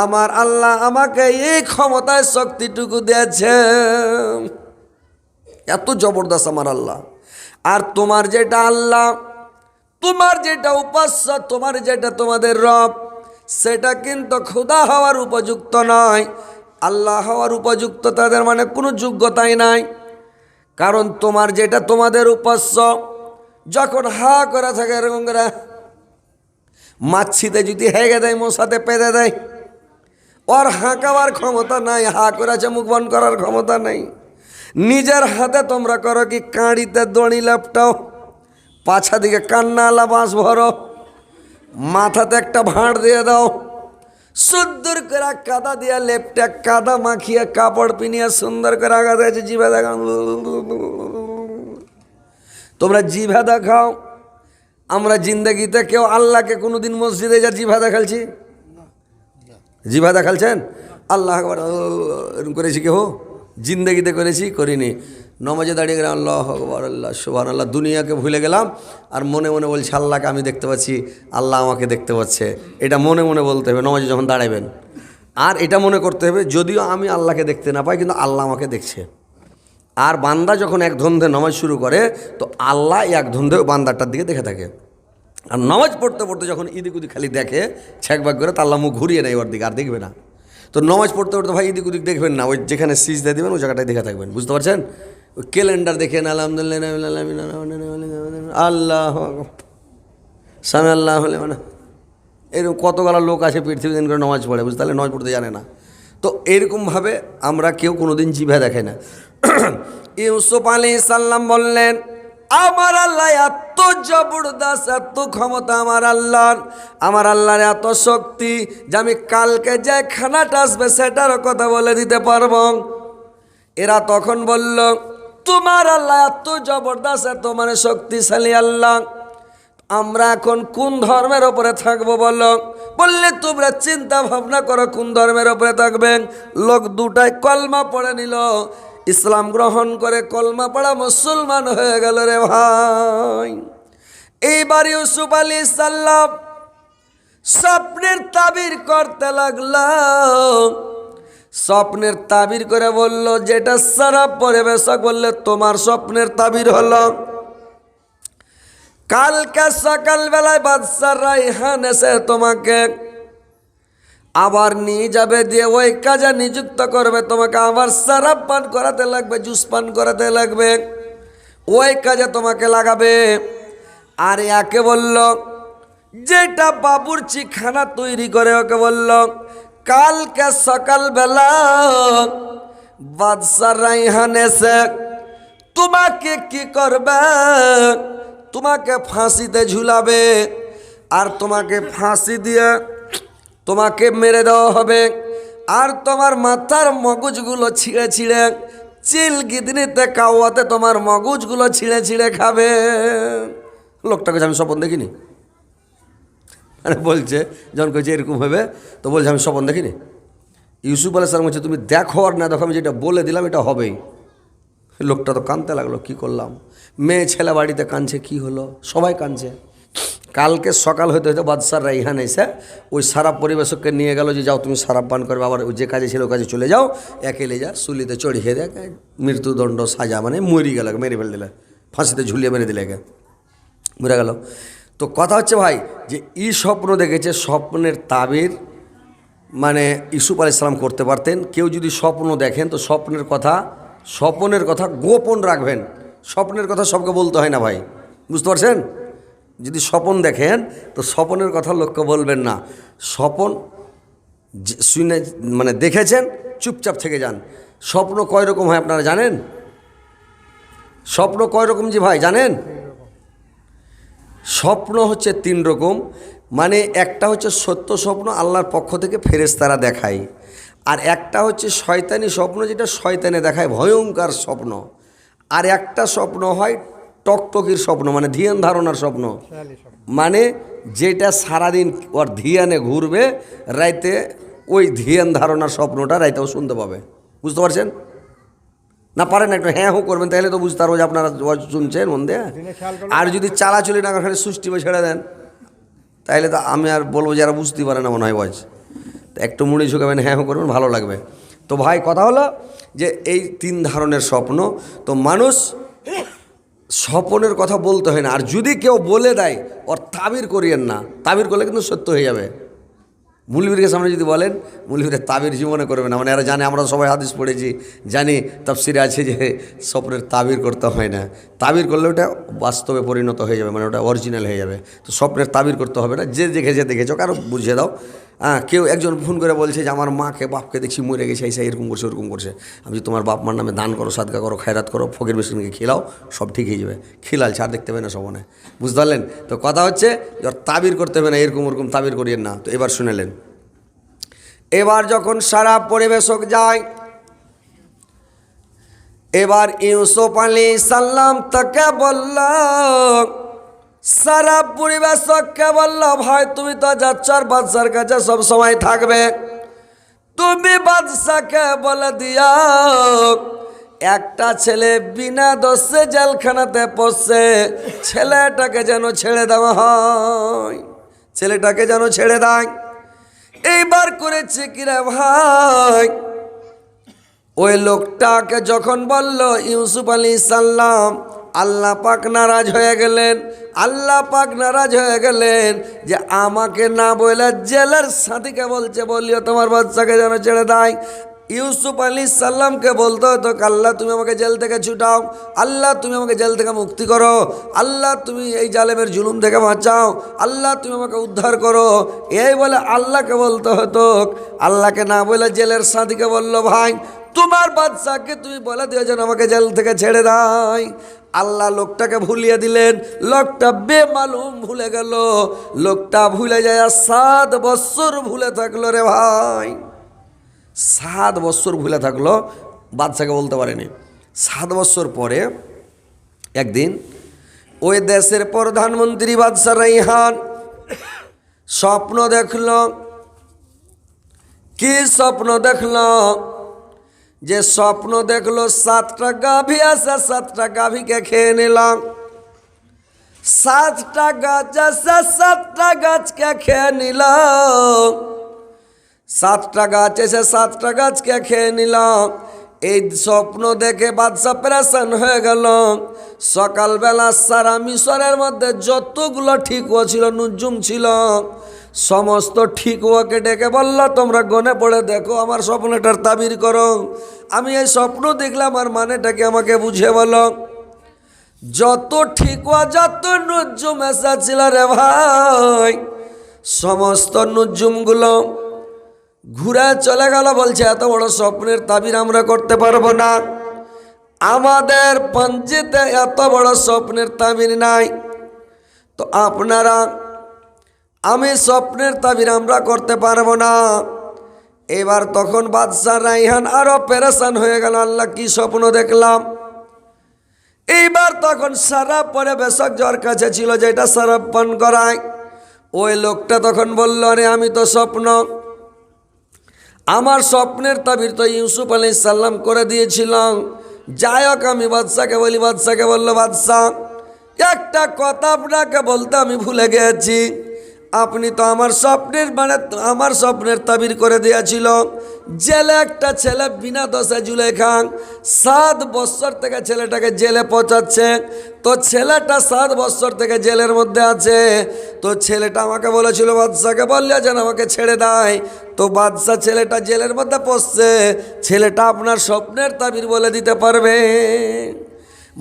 আমার আল্লাহ আমাকে এই ক্ষমতায় শক্তিটুকু দিয়েছে, এত জবরদস্ত আমার আল্লাহ। আর তোমার যেটা আল্লাহ, তোমার যেটা উপাস্য, তোমার যেটা তোমাদের রব, সেটা কিন্তু খোদা হওয়ার উপযুক্ত নয়, আল্লাহ হওয়ার উপযুক্ত তাদের মানে কোনো যোগ্যতাই নাই। কারণ তোমার যেটা তোমাদের উপাস্য, যখন হা করা থাকে এরকম করে মাছিতে যদি হেগে দেয়, মশাতে পেঁধে দেয়, ওর হাঁকাবার ক্ষমতা নাই, হা করেছে মুখ বন্ধ করার ক্ষমতা নাই। নিজের হাতে তোমরা করো কি, কাঁড়িতে দড়ি লেপটাও, পাছা দিকে কান্নালা বাঁশ ভরো, মাথাতে একটা ভাঁড় দিয়ে দাও, সুন্দর করে কাদা দিয়া লেপটা কাদা মাখিয়ে কাপড় পিনিয়ে সুন্দর করে আগা দিয়েছে, জিভে দেখা, তোমরা জিভা দেখাও। আমরা জিন্দগিতে কেউ আল্লাহকে কোনোদিন মসজিদে যা জিভা দেখালছি? জিভা দেখালছেন? আল্লাহ আকবার এরকম করেছি কেউ? জিন্দগিতে করেছি? করিনি। নমাজে দাঁড়িয়ে গেলাম, আল্লাহ আকবার, আল্লাহ সুবহানাল্লাহ, দুনিয়াকে ভুলে গেলাম, আর মনে মনে বলছি আল্লাহকে আমি দেখতে পাচ্ছি, আল্লাহ আমাকে দেখতে পাচ্ছে। এটা মনে মনে বলতে হবে নমাজে যখন দাঁড়াবেন। আর এটা মনে করতে হবে, যদিও আমি আল্লাহকে দেখতে না পাই, কিন্তু আল্লাহ আমাকে দেখছে। আর বান্দা যখন এক ধন্দে নামাজ শুরু করে, তো আল্লাহ এক ধন্দে বান্দারটার দিকে দেখে থাকে। আর নামাজ পড়তে পড়তে যখন ইদিক উদিক খালি দেখে ছ্যাক ব্যাক করে, তো আল্লাহ মুখ ঘুরিয়ে নেয় ওর দিকে, আর দেখবে না। তো নামাজ পড়তে পড়তে ভাই এদিক ওদিক দেখবেন না, ওই যেখানে সিজদা দিবেন ওই জায়গাটায় দেখে থাকবেন, বুঝতে পারছেন? ওই ক্যালেন্ডার দেখেন আলহামদুলিল্লাহ আল্লাহ সামনে আল্লাহ হলে মানে এরকম কতগুলো লোক আছে পৃথিবী দিন করে নামাজ পড়ে, বুঝতে পারলে নামাজ পড়তে জানে না। তো এরকমভাবে আমরা কেউ কোনোদিন জিভা দেখাই না। ইউসুফ আলাইহিস সালাম বললেন, আমার আল্লাহ এত জবরদস্ত, এত ক্ষমতা আমার আল্লাহর এত শক্তি যে আমি কালকে যে খানাটা আসবে সেটার কথা বলে দিতে পারবো। এরা তখন বলল, তোমার আল্লাহ এত জবরদস্ত, এত মানে শক্তিশালী আল্লাহ, আমরা এখন কোন ধর্মের ওপরে থাকবো বলো? বললে তোমরা চিন্তা ভাবনা করো কোন ধর্মের ওপরে থাকবেন। লোক দুটাই কলমা পড়ে নিল, ইসলাম গ্রহণ করে কলমা পড়া মুসলমান হয়ে গেল রে ভাই। এইবার ইউসুফ আলাইহিস সালাম স্বপ্নের তাবির করতে লাগলাম। স্বপ্নের তাবির করে বলল, যেটা সারা পরিবেশক বললে তোমার স্বপ্নের তাবির হলো কালকে সকালবেলায় বাদশা রায়হান এসে তোমাকে আবার নিয়ে যাবে, দিয়ে ওই কাজে নিযুক্ত করবে, তোমাকে আবার শরাব পান করাতে লাগবে, জুস পান করাতে লাগবে, ওই কাজে তোমাকে লাগাবে। আর একে বলল, যেটা বাবুর্চি খানা তৈরি করে ওকে বলল, কালকে সকালবেলা বাদশা রায়হান এসে তোমাকে কি করবে, তোমাকে ফাঁসিতে ঝুলাবে, আর তোমাকে ফাঁসি দিয়ে তোমাকে মেরে দেওয়া হবে, আর তোমার মাথার মগজগুলো ছিঁড়ে ছিঁড়ে চিল গিদনিতে কাওয়াতে তোমার মগজগুলো ছিঁড়ে ছিঁড়ে খাবে। লোকটাকে আমি স্বপ্ন দেখিনি, মানে বলছে যখন কইছে এরকম হবে, তো বলছে আমি স্বপ্ন দেখিনি। ইউসুফ আলাইহিস সালাম বলছে, তুমি দেখো আর না দেখো, আমি যেটা বলে দিলাম এটা হবেই। লোকটা তো কাঁদতে লাগলো, কি করলাম? মেয়ে ছেলে বাড়িতে কাঁদছে, কি হলো? সবাই কাঁদছে। কালকে সকাল হতে হতে বাদশাহ রায়হান এসে ওই সারাব পরিবেশককে নিয়ে গেল, যে যাও তুমি সারাব পান করবে, আবার যে কাজে ছিল কাজে চলে যাও, একেলে যা সুলিতে চড়িয়ে দেয়, মৃত্যুদণ্ড সাজা, মানে মরি গেল, মেরে ফেল দিলে, ফাঁসিতে ঝুলিয়ে মেরে দিলে, মরে গেল। তো কথা হচ্ছে ভাই যে স্বপ্ন দেখেছে, স্বপ্নের তাবির মানে ইউসুফ আলাইহিস সালাম করতে পারতেন। কেউ যদি স্বপ্ন দেখেন তো স্বপ্নের কথা গোপন রাখবেন, স্বপ্নের কথা সবকে বলতে হয় না ভাই, বুঝতে পারছেন? যদি স্বপ্ন দেখেন তো স্বপ্নের কথা লোককে বলবেন না। স্বপ্ন শুনে মানে দেখেছেন, চুপচাপ থেকে যান। স্বপ্ন কয় রকম হয় আপনারা জানেন? স্বপ্ন কয় রকম জি ভাই জানেন? স্বপ্ন হচ্ছে 3 রকম। মানে একটা হচ্ছে সত্য স্বপ্ন, আল্লাহর পক্ষ থেকে ফেরেশতারা দেখায়। আর একটা হচ্ছে শয়তানি স্বপ্ন, যেটা শয়তানে দেখায়, ভয়ঙ্কর স্বপ্ন। আর একটা স্বপ্ন হয় টকটকির স্বপ্ন, মানে ধ্যান ধারণার স্বপ্ন, মানে যেটা সারাদিন ওর ধ্যানে ঘুরবে, রাইতে ওই ধ্যান ধারণার স্বপ্নটা রাইতেও শুনতে পাবে, বুঝতে পারছেন? না পারেন একটু হ্যাঁ হো করবেন, তাহলে তো বুঝতে পারবো যে আপনারা শুনছেন মন দিয়ে। আর যদি চালাচলি না করে সুষ্টি ছেড়ে দেন, তাহলে তো আমি আর বলবো যারা বুঝতে পারে না মনে হয় ওয়াজ, তো একটু মুড়ি ঝুঁকাবেন, হ্যাঁ হো করবেন, ভালো লাগবে। তো ভাই কথা হলো যে এই 3 ধরনের স্বপ্ন। তো মানুষ স্বপ্নের কথা বলতে হয় না। আর যদি কেউ বলে দেয় ওর তাবির করিয়েন না, তাবির করলে কিন্তু সত্য হয়ে যাবে। মৌলবীর সামনে যদি বলেন, মৌলবীর তাবির জীবনে করবে না, মানে এরা জানে, আমরা সবাই হাদিস পড়েছি, জানি তাফসিরে আছে যে স্বপ্নের তাবির করতে হয় না। তাবির করলে ওটা বাস্তবে পরিণত হয়ে যাবে, মানে ওটা অরিজিনাল হয়ে যাবে। তো স্বপ্নের তাবির করতে হবে না, যে দেখেছো কারো বুঝিয়ে দাও। কেউ একজন ফোন করে বলছে যে আমার মাকে বাপকে দেখছি মরে গেছে, এই এরকম করছে ওরকম করছে। আমি তোমার বাপ মার নামে দান করো, সাদকা করো, খায়রাত করো, ফকির মিসকিনকে খিলাও, সব ঠিক হয়ে যাবে। খিলাল ছাড় দেখতে হবে না সবনে, বুঝতে পারলেন? তো কথা হচ্ছে তাবির করতে হবে না, এরকম ওরকম তাবির করিয়েন না। তো এবার শুনেলেন, এবার যখন সারা পরিবেশক যায়, এবার ইউসুফ আলাইহিস সালাম তাকে বলল, সারা পরিবেশককে বলল, ভাই তুমি তো যাচ্ছ আর বাদশার কাছে সব সময় থাকবে, তুমি বাদশাকে বলে দিও একটা ছেলে বিনা দোষে জেলখানাতে পড়ছে, ছেলেটাকে যেন ছেড়ে দেওয়া হয়, ছেলেটাকে যেন ছেড়ে দেয়। এইবার করেছে কিরে ভাই, ওই লোকটাকে যখন বলল ইউসুফ আলাইহিস সালাম আল্লাহ পাক নারাজ হয়ে গেলেন। আল্লাহ পাক নারাজ হয়ে গেলেন যে আমাকে না বলে জেলের সাথীকে বলছে, বলিও তোমার বাচ্চাকে যেন ছেড়ে দেয়। ইউসুফ আলাইহিস সালামকে বলতে হতো, আল্লাহ তুমি আমাকে জেল থেকে ছুটাও, আল্লাহ তুমি আমাকে জেল থেকে মুক্তি করো, আল্লাহ তুমি এই জালেমের জুলুম থেকে বাঁচাও, আল্লাহ তুমি আমাকে উদ্ধার করো, এই বলে আল্লাহকে বলতে হতো। আল্লাহকে না বলে জেলের সাথীকে বললো, ভাই তোমার বাচ্চাকে তুমি বলে দিও যেন আমাকে জেল থেকে ছেড়ে দেয়। আল্লাহ লোকটাকে ভুলিয়ে দিলেন। লোকটা বেমালুম ভুলে গেল। লোকটা ভুলে যায় 7 বছর ভুলে থাকলো রে ভাই। 7 বছর ভুলে থাকলো, বাদশাকে বলতে পারেনি। 7 বছর পরে একদিন ওই দেশের প্রধানমন্ত্রী বাদশা রাইহান স্বপ্ন দেখল। কি স্বপ্ন দেখল? যে স্বপ্ন দেখলো 7টা গাভী আছে, 7টা গাভীকে খেয়ে নিলাম। 7টা গাছ আছে, 7টা গাছকে খেয়ে নিলাম। 7টা গাছ এসে 7টা গাছকে খেয়ে নিলাম। এই স্বপ্ন দেখে বাদশা পেরেশান হয়ে গেল। সকালবেলা সারা মিশরের মধ্যে যতগুলো ঠিকুয়া ছিল, নুজুম ছিল, সমস্ত ঠিকুয়াকে ডেকে বলল, তোমরা গনে পড়ে দেখো, আমার স্বপ্নটার তাবির করো। আমি এই স্বপ্ন দেখলাম, আর মানেটাকে আমাকে বুঝে বলো। যত ঠিকুয়া, যত নুজুম এসেছিল রে ভাই, সমস্ত নুজুমগুলো ঘুরে চলে গেল। বলছে এত বড় স্বপ্নের তাবির আমরা করতে পারবো না, আমাদের পঞ্জিতে এত বড় স্বপ্নের তাবির নাই। তো আপনারা, আমি স্বপ্নের তাবির আমরা করতে পারবো না। এবার তখন বাদশা রাইহান আরো পেরেশান হয়ে গেল, আল্লাহ কি স্বপ্ন দেখলাম। এইবার তখন শরাব পরে বেশক যার কাছে ছিল, যেটা শরাব পান করায়, ওই লোকটা তখন বলল, আরে আমি তো স্বপ্ন, আমার স্বপ্নের তাবির তো ইউসুফ আলাইহিস সালাম করে দিয়েছিলাম। যাই হোক, আমি বাদশাকে বলি। বাদশাকে বলল, বাদশা একটা কথা আপনাকে বলতে আমি ভুলে গেছি। আপনি তো আমার স্বপ্নের তাবির করে দিয়েছিল। জেলে একটা ছেলে বিনা দোষে জুলেখা 7 বছর থেকে ছেলেটাকে জেলে পৌঁছাচ্ছে। তো ছেলেটা 7 বছর থেকে জেলের মধ্যে আছে। তো ছেলেটা আমাকে বলেছিল, বাদশাকে বললে যেন আমাকে ছেড়ে দেয়। তো বাদশা ছেলেটা জেলের মধ্যে পড়ছে, ছেলেটা আপনার স্বপ্নের তাবির বলে দিতে পারবে।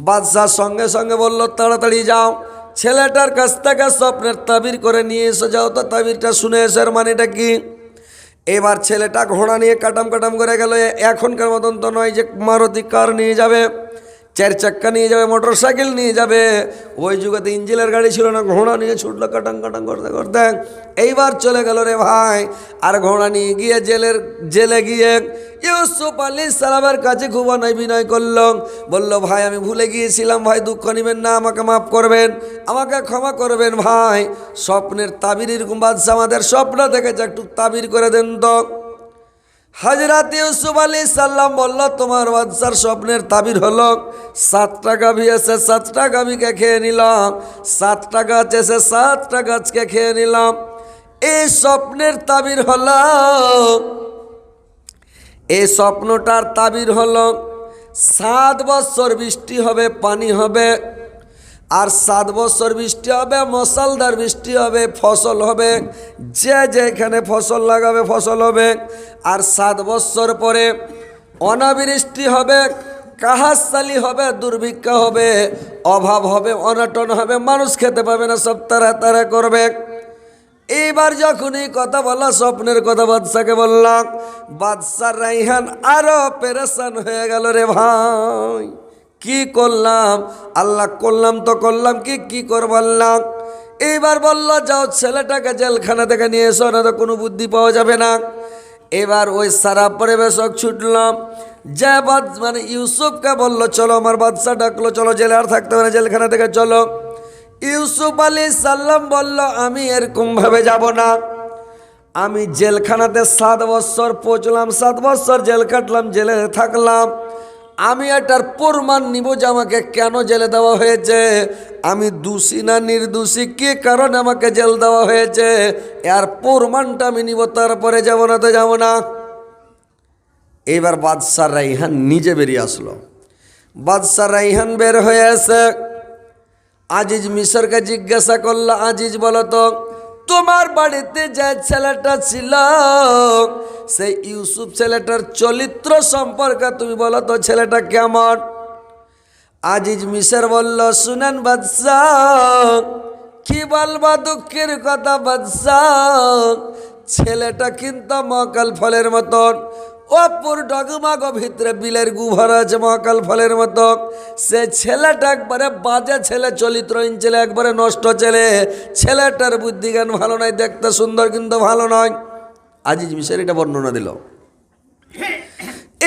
বাদশাহ সঙ্গে সঙ্গে বলল, তাড়াতাড়ি যাও, ছেলেটার কাছ থেকে স্বপ্নের তাবির করে নিয়ে এসে যাও। তো তাবিরটা শুনে এসে মানেটা কি। এবার ছেলেটা ঘোড়া নিয়ে কাটাম কাটাম করে গেল। এখনকার মতন তো নয় যে মারুতি কার নিয়ে যাবে, 4 চাক্কা নিয়ে যাবে, মোটর সাইকেল নিয়ে যাবে। ওই যুগেতে ইঞ্জিনের গাড়ি ছিল না, ঘোড়া নিয়ে ছুটলো কাটাং কাটাং করতে করতে। এইবার চলে গেল রে ভাই। আর ঘোড়া নিয়ে গিয়ে জেলে গিয়ে ইউসুফ আলাইহিস সালামের কাছে খুব বিনয় করল। বলল, ভাই আমি ভুলে গিয়েছিলাম, ভাই দুঃখ নেবেন না, আমাকে মাফ করবেন, আমাকে ক্ষমা করবেন ভাই। স্বপ্নের তাবির এরকম বাদশা আমাদের স্বপ্ন দেখেছে, একটু তাবির করে দেন তো। হযরত ইউসুফ আলাইহিস সালাম বলল, তোমার বাদশার স্বপ্নের তাবির হলো 7টা গাভী এসে 7টা গাভীকে খেয়ে নিলাম, 7টা গাছ এসে 7টা গাছকে খেয়ে নিলাম। এই স্বপ্নের তাবির হলো, এই স্বপ্নটার তাবির হলো 7 বছর বৃষ্টি হবে, পানি হবে। আর 7 বছর বৃষ্টি হবে, মশালদার বৃষ্টি হবে, ফসল হবে, যে যেখানে ফসল লাগাবে ফসল হবে। আর 7 বছর পরে অনাবৃষ্টি হবে, কাহাসালি হবে, দুর্ভিক্ষ হবে, অভাব হবে, অনটন হবে, মানুষ খেতে পাবে না, সব তারা তারা করবে। এইবার যখন এই কথা বলা, স্বপ্নের কথা বাদশাকে বললাম, বাদশা রাইহান আরো পেরেশান হয়ে গেল রে ভাই। কি করলাম, আল্লাহ করলাম তো করলাম, কি করবাল্লাম। এইবার বলল, যাও ছেলেটাকে জেলখানা থেকে নিয়ে এসো, না তো কোনো বুদ্ধি পাওয়া যাবে না। এবার ওই সারা পরিবেশক ছুটলাম, যে মানে ইউসুফকে বলল, চলো, আমার বাদশা ডাকলো, চলো জেলে আর থাকতে হবে না, জেলখানা থেকে চলো। ইউসুফ আলাইহিস সালাম বলল, আমি এরকম ভাবে যাব না। আমি জেলখানাতে 7 বছর পৌঁছলাম, 7 বছর জেল কাটলাম, জেলে থাকলাম। আমি এটার প্রমাণ নিব যে আমাকে কেন জেলে দেওয়া হয়েছে, আমি দোষী না নির্দোষী, কি কারণে আমাকে জেল দেওয়া হয়েছে, এর প্রমাণটা আমি নিব, তারপরে যাব না তো যাব না। এইবার বাদশা রাইহান নিজে বেরিয়ে আসলো। বাদশা রাইহান বের হয়ে আসে। আজিজ মিশরকে জিজ্ঞাসা করলো, আজিজ বলো তো তোমার বাড়িতে যে ছেলেটা ছিল সেই ইউসুফ ছেলেটার চরিত্র সম্পর্কে তুমি বলো তো ছেলেটা কেমন? আজিজ মিশর বলল, শুনেন বাদশাহ, কি বলবা দুঃখের কথা বাদশাহ, ছেলেটা কিন্তু মকাল ফলের মতন, অপুর ডগমাগ ভিতরে বিলের গুভর আছে মকাল ফলের মতো। সে ছেলেটা একবারে বাজে ছেলে, চরিত্রহীন ছেলে, একবারে নষ্ট ছেলে। ছেলেটার বুদ্ধি জ্ঞান ভালো নয়, দেখতে সুন্দর কিন্তু ভালো নয়। আজিজ মিশর এটা বর্ণনা দিল।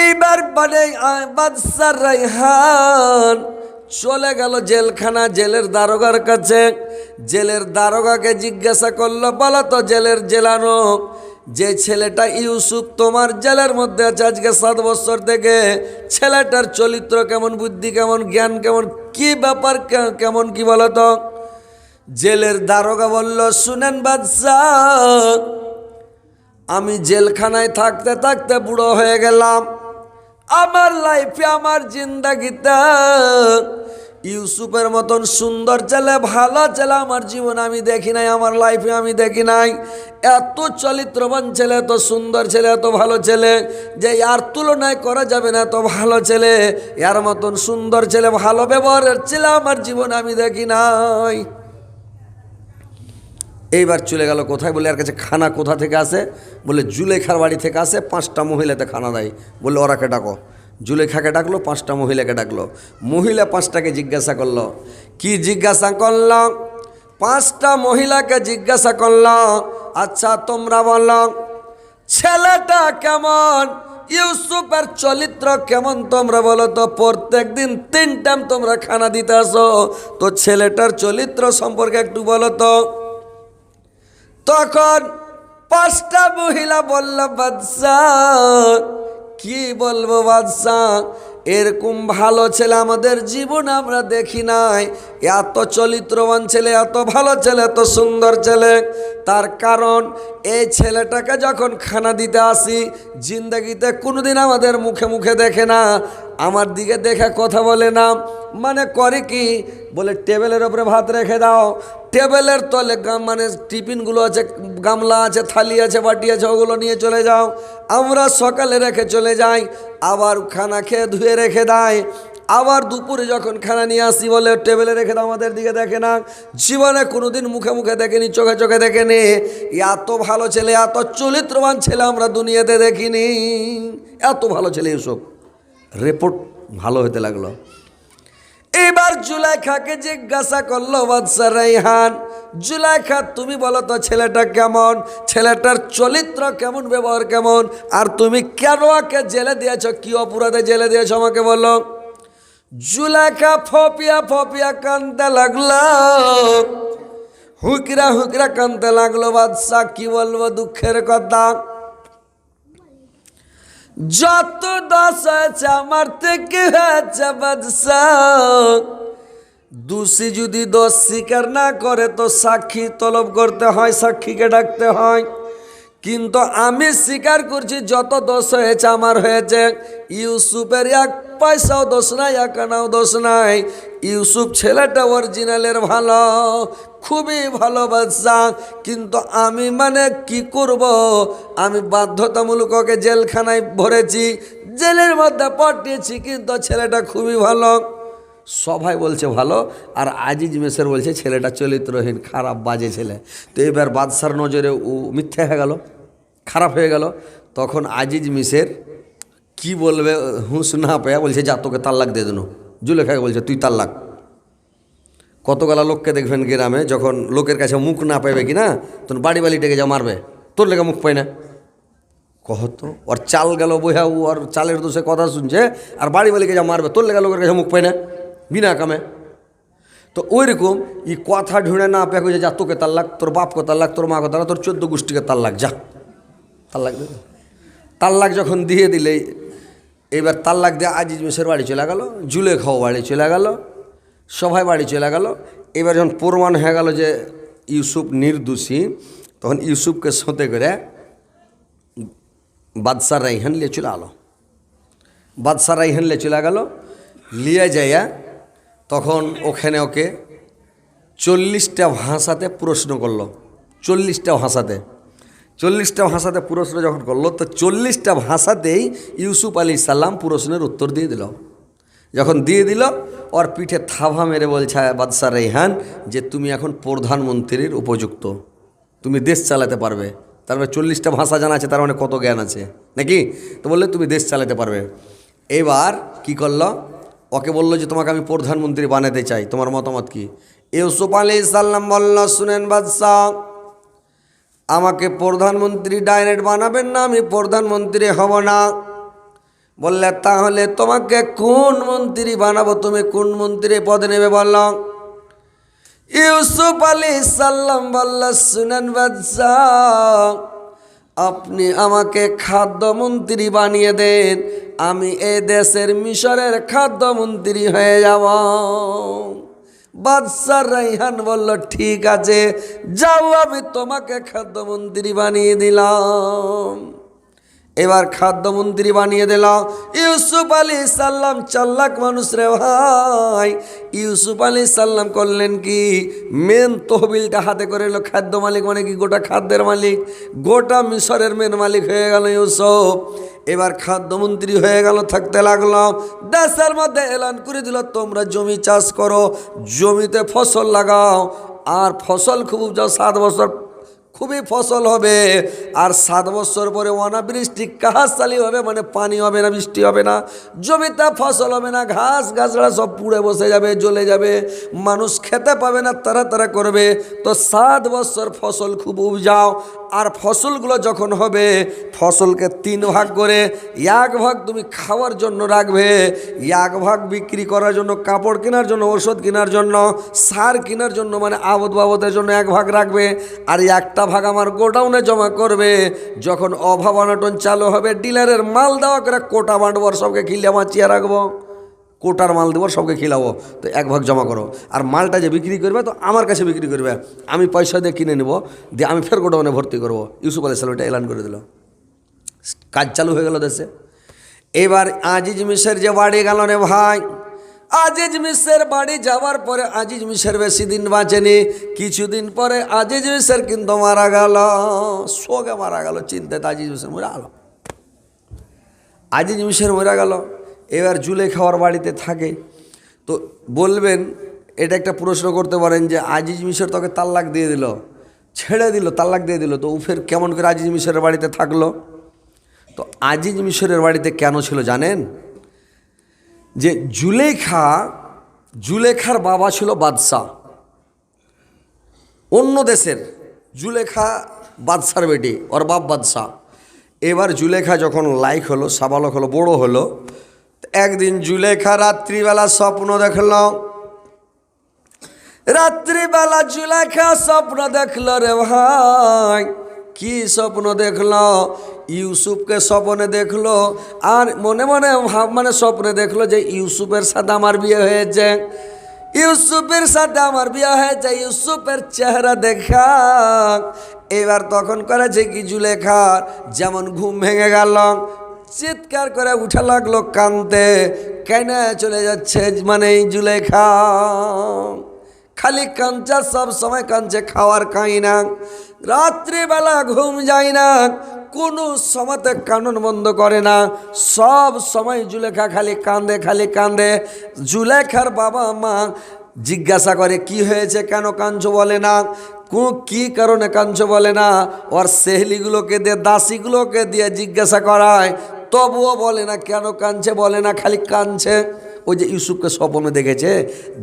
এইবার মানে বাদশা রাইহান চলে গেল জেলখানা, জেলের দারোগার কাছে। জেলের দারোগাকে জিজ্ঞাসা করলো, বলো তো জেলের জেলানো, যে ছেলেটা ইউসুফ তোমার জেলের মধ্যে আছে আজকে 7 বছর থেকে, ছেলেটার চরিত্র কেমন, বুদ্ধি কেমন, জ্ঞান কেমন, কি ব্যাপার কেমন, কি বলো তো? জেলের দারোগা বলল, শুনেন বাদশাহ, আমি জেলখানায় থাকতে থাকতে বুড়ো হয়ে গেলাম। আমার লাইফে, আমার জিন্দাগিতে ইউসুফের মতন সুন্দর ছেলে, ভালো ছেলে আমার জীবনে আমি দেখি নাই, আমার লাইফে আমি দেখি নাই। এত চরিত্রবান ছেলে, এত সুন্দর ছেলে, এত ভালো ছেলে যে আর তুলনায় করা যাবে না। এত ভালো ছেলে, এর মতন সুন্দর ছেলে, ভালো ব্যবহারের ছেলে আমার জীবনে আমি দেখি নাই। এইবার চলে গেল কোথায়? বলে এর কাছে খানা কোথা থেকে আসে? বলে জুলেখার বাড়ি থেকে আসে, 5টা মহিলাতে খানা দেয়। বলে ওরাকে ডাকো। জুলেখাকে ডাকলো, 5টা মহিলাকে ডাকলো। মহিলা 5টাকে জিজ্ঞাসা করলো। কি জিজ্ঞাসা করল? 5টা মহিলাকে জিজ্ঞাসা করল, আচ্ছা তোমরা বলো ছেলেটা কেমন, ইউসুফের চরিত্র কেমন তোমরা বলো তো? প্রত্যেক দিন 3 টাইম তোমরা খানা দিতে আসো, তো ছেলেটার চরিত্র সম্পর্কে একটু বলো তো। তখন 5টা মহিলা বলল, বাদশাহ কি বলবো বাদশাহ, এরকম ভালো ছেলে আমাদের জীবনে আমরা দেখি নাই। এত চরিত্রবান ছেলে, এত ভালো ছেলে, এত সুন্দর ছেলে। তার কারণ এই ছেলেটাকে যখন খানা দিতে আসি, জিন্দগিতে কোনোদিন আমাদের মুখে মুখে দেখে না, আমার দিকে দেখে কথা বলে না। মানে করে কি? বলে টেবিলের ওপরে ভাত রেখে দাও, টেবিলের তলে মানে টিফিনগুলো আছে, গামলা আছে, থালি আছে, বাটি আছে, ওগুলো নিয়ে চলে যাও। আমরা সকালে রেখে চলে যাই, আবার খানা খেয়ে ধুয়ে রেখে দেয়। আবার দুপুরে যখন খানা নিয়ে আসি বলে টেবিলে রেখে দাও, আমাদের দিকে দেখে না। জীবনে কোনোদিন মুখে মুখে দেখেনি, চোখে চোখে দেখেনি। এত ভালো ছেলে, এত চরিত্রবান ছেলে আমরা দুনিয়াতে দেখিনি। এত ভালো ছেলে ইউসুফ। রিপোর্ট ভালো হতে লাগলো। এবার জুলাইখাকে জিজ্ঞাসা করলো বাদশা রাইহান, জুলাইখা তুমি বলো তো ছেলেটা কেমন, ছেলেটার চরিত্র কেমন, ব্যবহার কেমন, আর তুমি কেন ওকে জেলে দিয়েছ, কি অপরাধে জেলে দিয়েছ আমাকে বলো। জুলাইখা ফপিয়া ফপিয়া কানতে লাগলো, হুকরা হুকরা কানতে লাগলো। বাদশা কি বলবো দুঃখের কথা, যত দোষ হয়েছে আমার থেকে হয়েছে বাদশাহ। দোষী যদি দোষ স্বীকার না করে তো সাক্ষী তলব করতে হয়, সাক্ষীকে ডাকতে হয়। কিন্তু আমি স্বীকার করছি যত দোষ হয়েছে আমার হয়েছে। ইউসুফের 1 পয়সাও দোষ নাই, 1 আনাও দোষ নাই। ইউসুফ ছেলেটা অরিজিনালের ভালো, খুবই ভালোবাসা। কিন্তু আমি মানে কি করব, আমি বাধ্যতামূলক ওকে জেলখানায় ভরেছি, জেলের মধ্যে পাঠিয়েছি, কিন্তু ছেলেটা খুবই ভালো। সবাই বলছে ভালো, আর আজিজ মিশর বলছে ছেলেটা চরিত্রহীন, খারাপ, বাজে ছেলে। তো এবার বাদশার নজরে ও মিথ্যা হয়ে গেল, খারাপ হয়ে গেল। তখন আজিজ মিশর কি বলবে হুঁশ না পেয়ে বলছে, যা তোকে তাল্লাক দিয়ে দেন। জুলেখাকে বলছে তুই তাল্লাক। কতগুলা লোককে দেখবেন গ্রামে, যখন লোকের কাছে মুখ না পাইবে কি না, তখন বাড়ি বাড়ি ডেকে যা মারবে, তোর লেগে মুখ পাই না কহতো। ওর চাল গেল বইয়া, ও আর চালের দোষে কথা শুনছে, আর বাড়ি বাড়িকে যা মারবে, তোর লেগে লোকের কাছে মুখ পাই না, বিনা কামে। তো ওই রকম ই কথা ঢুঁড়ে না পেয়ে কইছে, যা তোকে তাল্লাক, তোর বাপকে তাল্লাক, তোর মাকে তাল্লাক, তোর 14 গোষ্ঠীকে তাল্লাক, যা তাল্লাক দে। তাল্লাক যখন দিয়ে দিলে, এবার তাল্লাক দিয়ে আজিজ মিশর বাড়ি চলে গেল, জুলেখাও বাড়ি চলে গেল, সবাই বাড়ি চলে গেল। এবার যখন প্রমাণ হয়ে গেল যে ইউসুফ নির্দোষী, তখন ইউসুফকে সতে করে বাদশা রাইহান নিয়ে চলে আলো। বাদশা রাইহান নিয়ে চলে গেল। লিয়ে যাইয়া তখন ওখানে ওকে 40টা ভাষাতে প্রশ্ন করলো। 40টা ভাষাতে প্রশ্ন যখন করলো তো 40টা ভাষাতেই ইউসুফ আলাইহিসসালাম প্রশ্নের উত্তর দিয়ে দিল। যখন দিয়ে দিল ওর পিঠে থাবা মেরে বলছে বাদশা রেহান যে তুমি এখন প্রধানমন্ত্রীর উপযুক্ত, তুমি দেশ চালাতে পারবে। তার মানে 40টা ভাষা জানা আছে, তার মানে কত জ্ঞান আছে নাকি? তো বললে তুমি দেশ চালাতে পারবে। এবার কি করলো, ওকে বললো যে তোমাকে আমি প্রধানমন্ত্রী বানাতে চাই, তোমার মতামত কি? ইউসুফ আলাইহিসসালাম বলল, শুনেন বাদশাহ, আমাকে প্রধানমন্ত্রী ডাইরেক্ট বানাবেন না, আমি প্রধানমন্ত্রী হব না। বললে তাহলে তোমাকে কোন মন্ত্রী বানাবো, তুমি কোন মন্ত্রী পদে নেবে বলল। ইউসুফ আলাইহিসসালাম বলল, শুনেন বাদশাহ, আপনি আমাকে খাদ্যমন্ত্রী বানিয়ে দেন, আমি এই দেশের মিশরের খাদ্যমন্ত্রী হয়ে যাব। বাদশা রাইহান বলল, ঠিক আছে যাও, আমি তোমাকে খাদ্যমন্ত্রী বানিয়ে দিলাম। এবার খাদ্যমন্ত্রী বানিয়ে দিল ইউসুফ আলাইহিসসালাম। চালাক মানুষ রে ভাই। ইউসুফ আলাইহিসসালাম করলেন কি, মেন তহবিলটা হাতে করে এলো। খাদ্য মালিক মানে কি, গোটা খাদ্যের মালিক, গোটা মিশরের মেন মালিক হয়ে গেল ইউসুফ। এবার খাদ্যমন্ত্রী হয়ে গেল, থাকতে লাগলো। দেশের মধ্যে এলান করে দিল, তোমরা জমি চাষ করো, জমিতে ফসল লাগাও, আর ফসল খুব উপজাও, 7 বছর খুবই ফসল হবে। আর 7 বছর পরে অনাবৃষ্টি কাহাসালি হবে, মানে পানি হবে না, বৃষ্টি হবে না, জমিতে ফসল হবে না, ঘাস গাছড়া সব পুড়ে বসে যাবে, জ্বলে যাবে, মানুষ খেতে পাবে না, তারা করবে। তো 7 বছর ফসল খুব উপজাও। আর ফসলগুলো যখন হবে, ফসলকে 3 ভাগ করে 1 ভাগ তুমি খাওয়ার জন্য রাখবে, 1 ভাগ বিক্রি করার জন্য, কাপড় কেনার জন্য, ওষুধ কেনার জন্য, সার কেনার জন্য, মানে আবদ বাবদের জন্য 1 ভাগ রাখবে। আর একটা ভাগ আমার গোডাউনে জমা করবে। যখন অভাব অনটন চালু হবে, ডিলারের মাল দেওয়া করে কোটা বাঁটবো, সবকে খিলিয়ে বাঁচিয়ে রাখবো, কোটার মাল দেবো, সবকে খিলাবো। তো 1 ভাগ জমা করো। আর মালটা যে বিক্রি করবে তো আমার কাছে বিক্রি করবে, আমি পয়সা দিয়ে কিনে নেব, দিয়ে আমি ফের গোডাউনে ভর্তি করবো। ইউসুফ আলাইহিসসালাম এটা এলান করে দিল। কাজ চালু হয়ে গেল দেশে। এবার আজিজ মিসর যে বাড়ি গেল রে ভাই, আজিজ মিসর বাড়ি যাওয়ার পরে আজিজ মিসর বেশি দিন বাঁচেনি। কিছুদিন পরে আজিজ মিসর কিন্তু মারা গেল, শোকে মারা গেল, চিন্তাতে আজিজ মিসর মরে গেল। আজিজ মিসর মরে গেল। এবার জুলেখা ওর বাড়িতে থাকে। তো বলবেন, এটা একটা প্রশ্ন করতে পারেন যে আজিজ মিসর তোকে তাল্লাক দিয়ে দিল, ছেড়ে দিল, তাল্লাক দিয়ে দিল, তো ও ফের কেমন করে আজিজ মিসরের বাড়িতে থাকলো? তো আজিজ মিসরের বাড়িতে কেন ছিল জানেন? যে জুলেখার বাবা ছিল বাদশা, অন্য দেশের। জুলেখা বাদশার বেটি, ওর বাপ বাদশা। এবার জুলেখা যখন লাইক হলো, সাবালক হলো, বড় হলো, একদিন জুলেখা রাত্রিবেলা স্বপ্ন দেখল। রাত্রিবেলা জুলেখা স্বপ্ন দেখল রে ভাই। কি স্বপ্ন দেখল? ইউসুফকে স্বপ্নে দেখলো। আর মনে মনে মানে স্বপ্নে দেখলো যে ইউসুফের সাথে আমার বিয়ে হয়েছে, ইউসুফের সাথে আমার বিয়ে হয়েছে, ইউসুফের চেহারা দেখা। এবার তখন করেছে কি, জুলেখার যেমন ঘুম ভেঙে গেল, চিৎকার করে উঠে লাগলো কাঁদতে। কেন চলে যাচ্ছে মানে এই জুলেখা? খালি কাঁদছে, সব সময় কাঁদছে, খাওয়ার খাই না, রাত্রিবেলা ঘুম যায় না, কোনো সময়তে কানন বন্ধ করে না, সব সময় জুলেখা খালি কাঁদে, খালি কাঁদে। জুলেখার বাবা মা জিজ্ঞাসা করে কি হয়েছে, কেন কাঁদছো বলে না, কি কারণে কাঁদছো বলে না। ওর সেহলিগুলোকে দিয়ে, দাসীগুলোকে দিয়ে জিজ্ঞাসা করায়, তবুও বলে না, কেন কাঁদছে বলে না, খালি কাঁদছে। ওই যে ইউসুফকে স্বপ্নে দেখেছে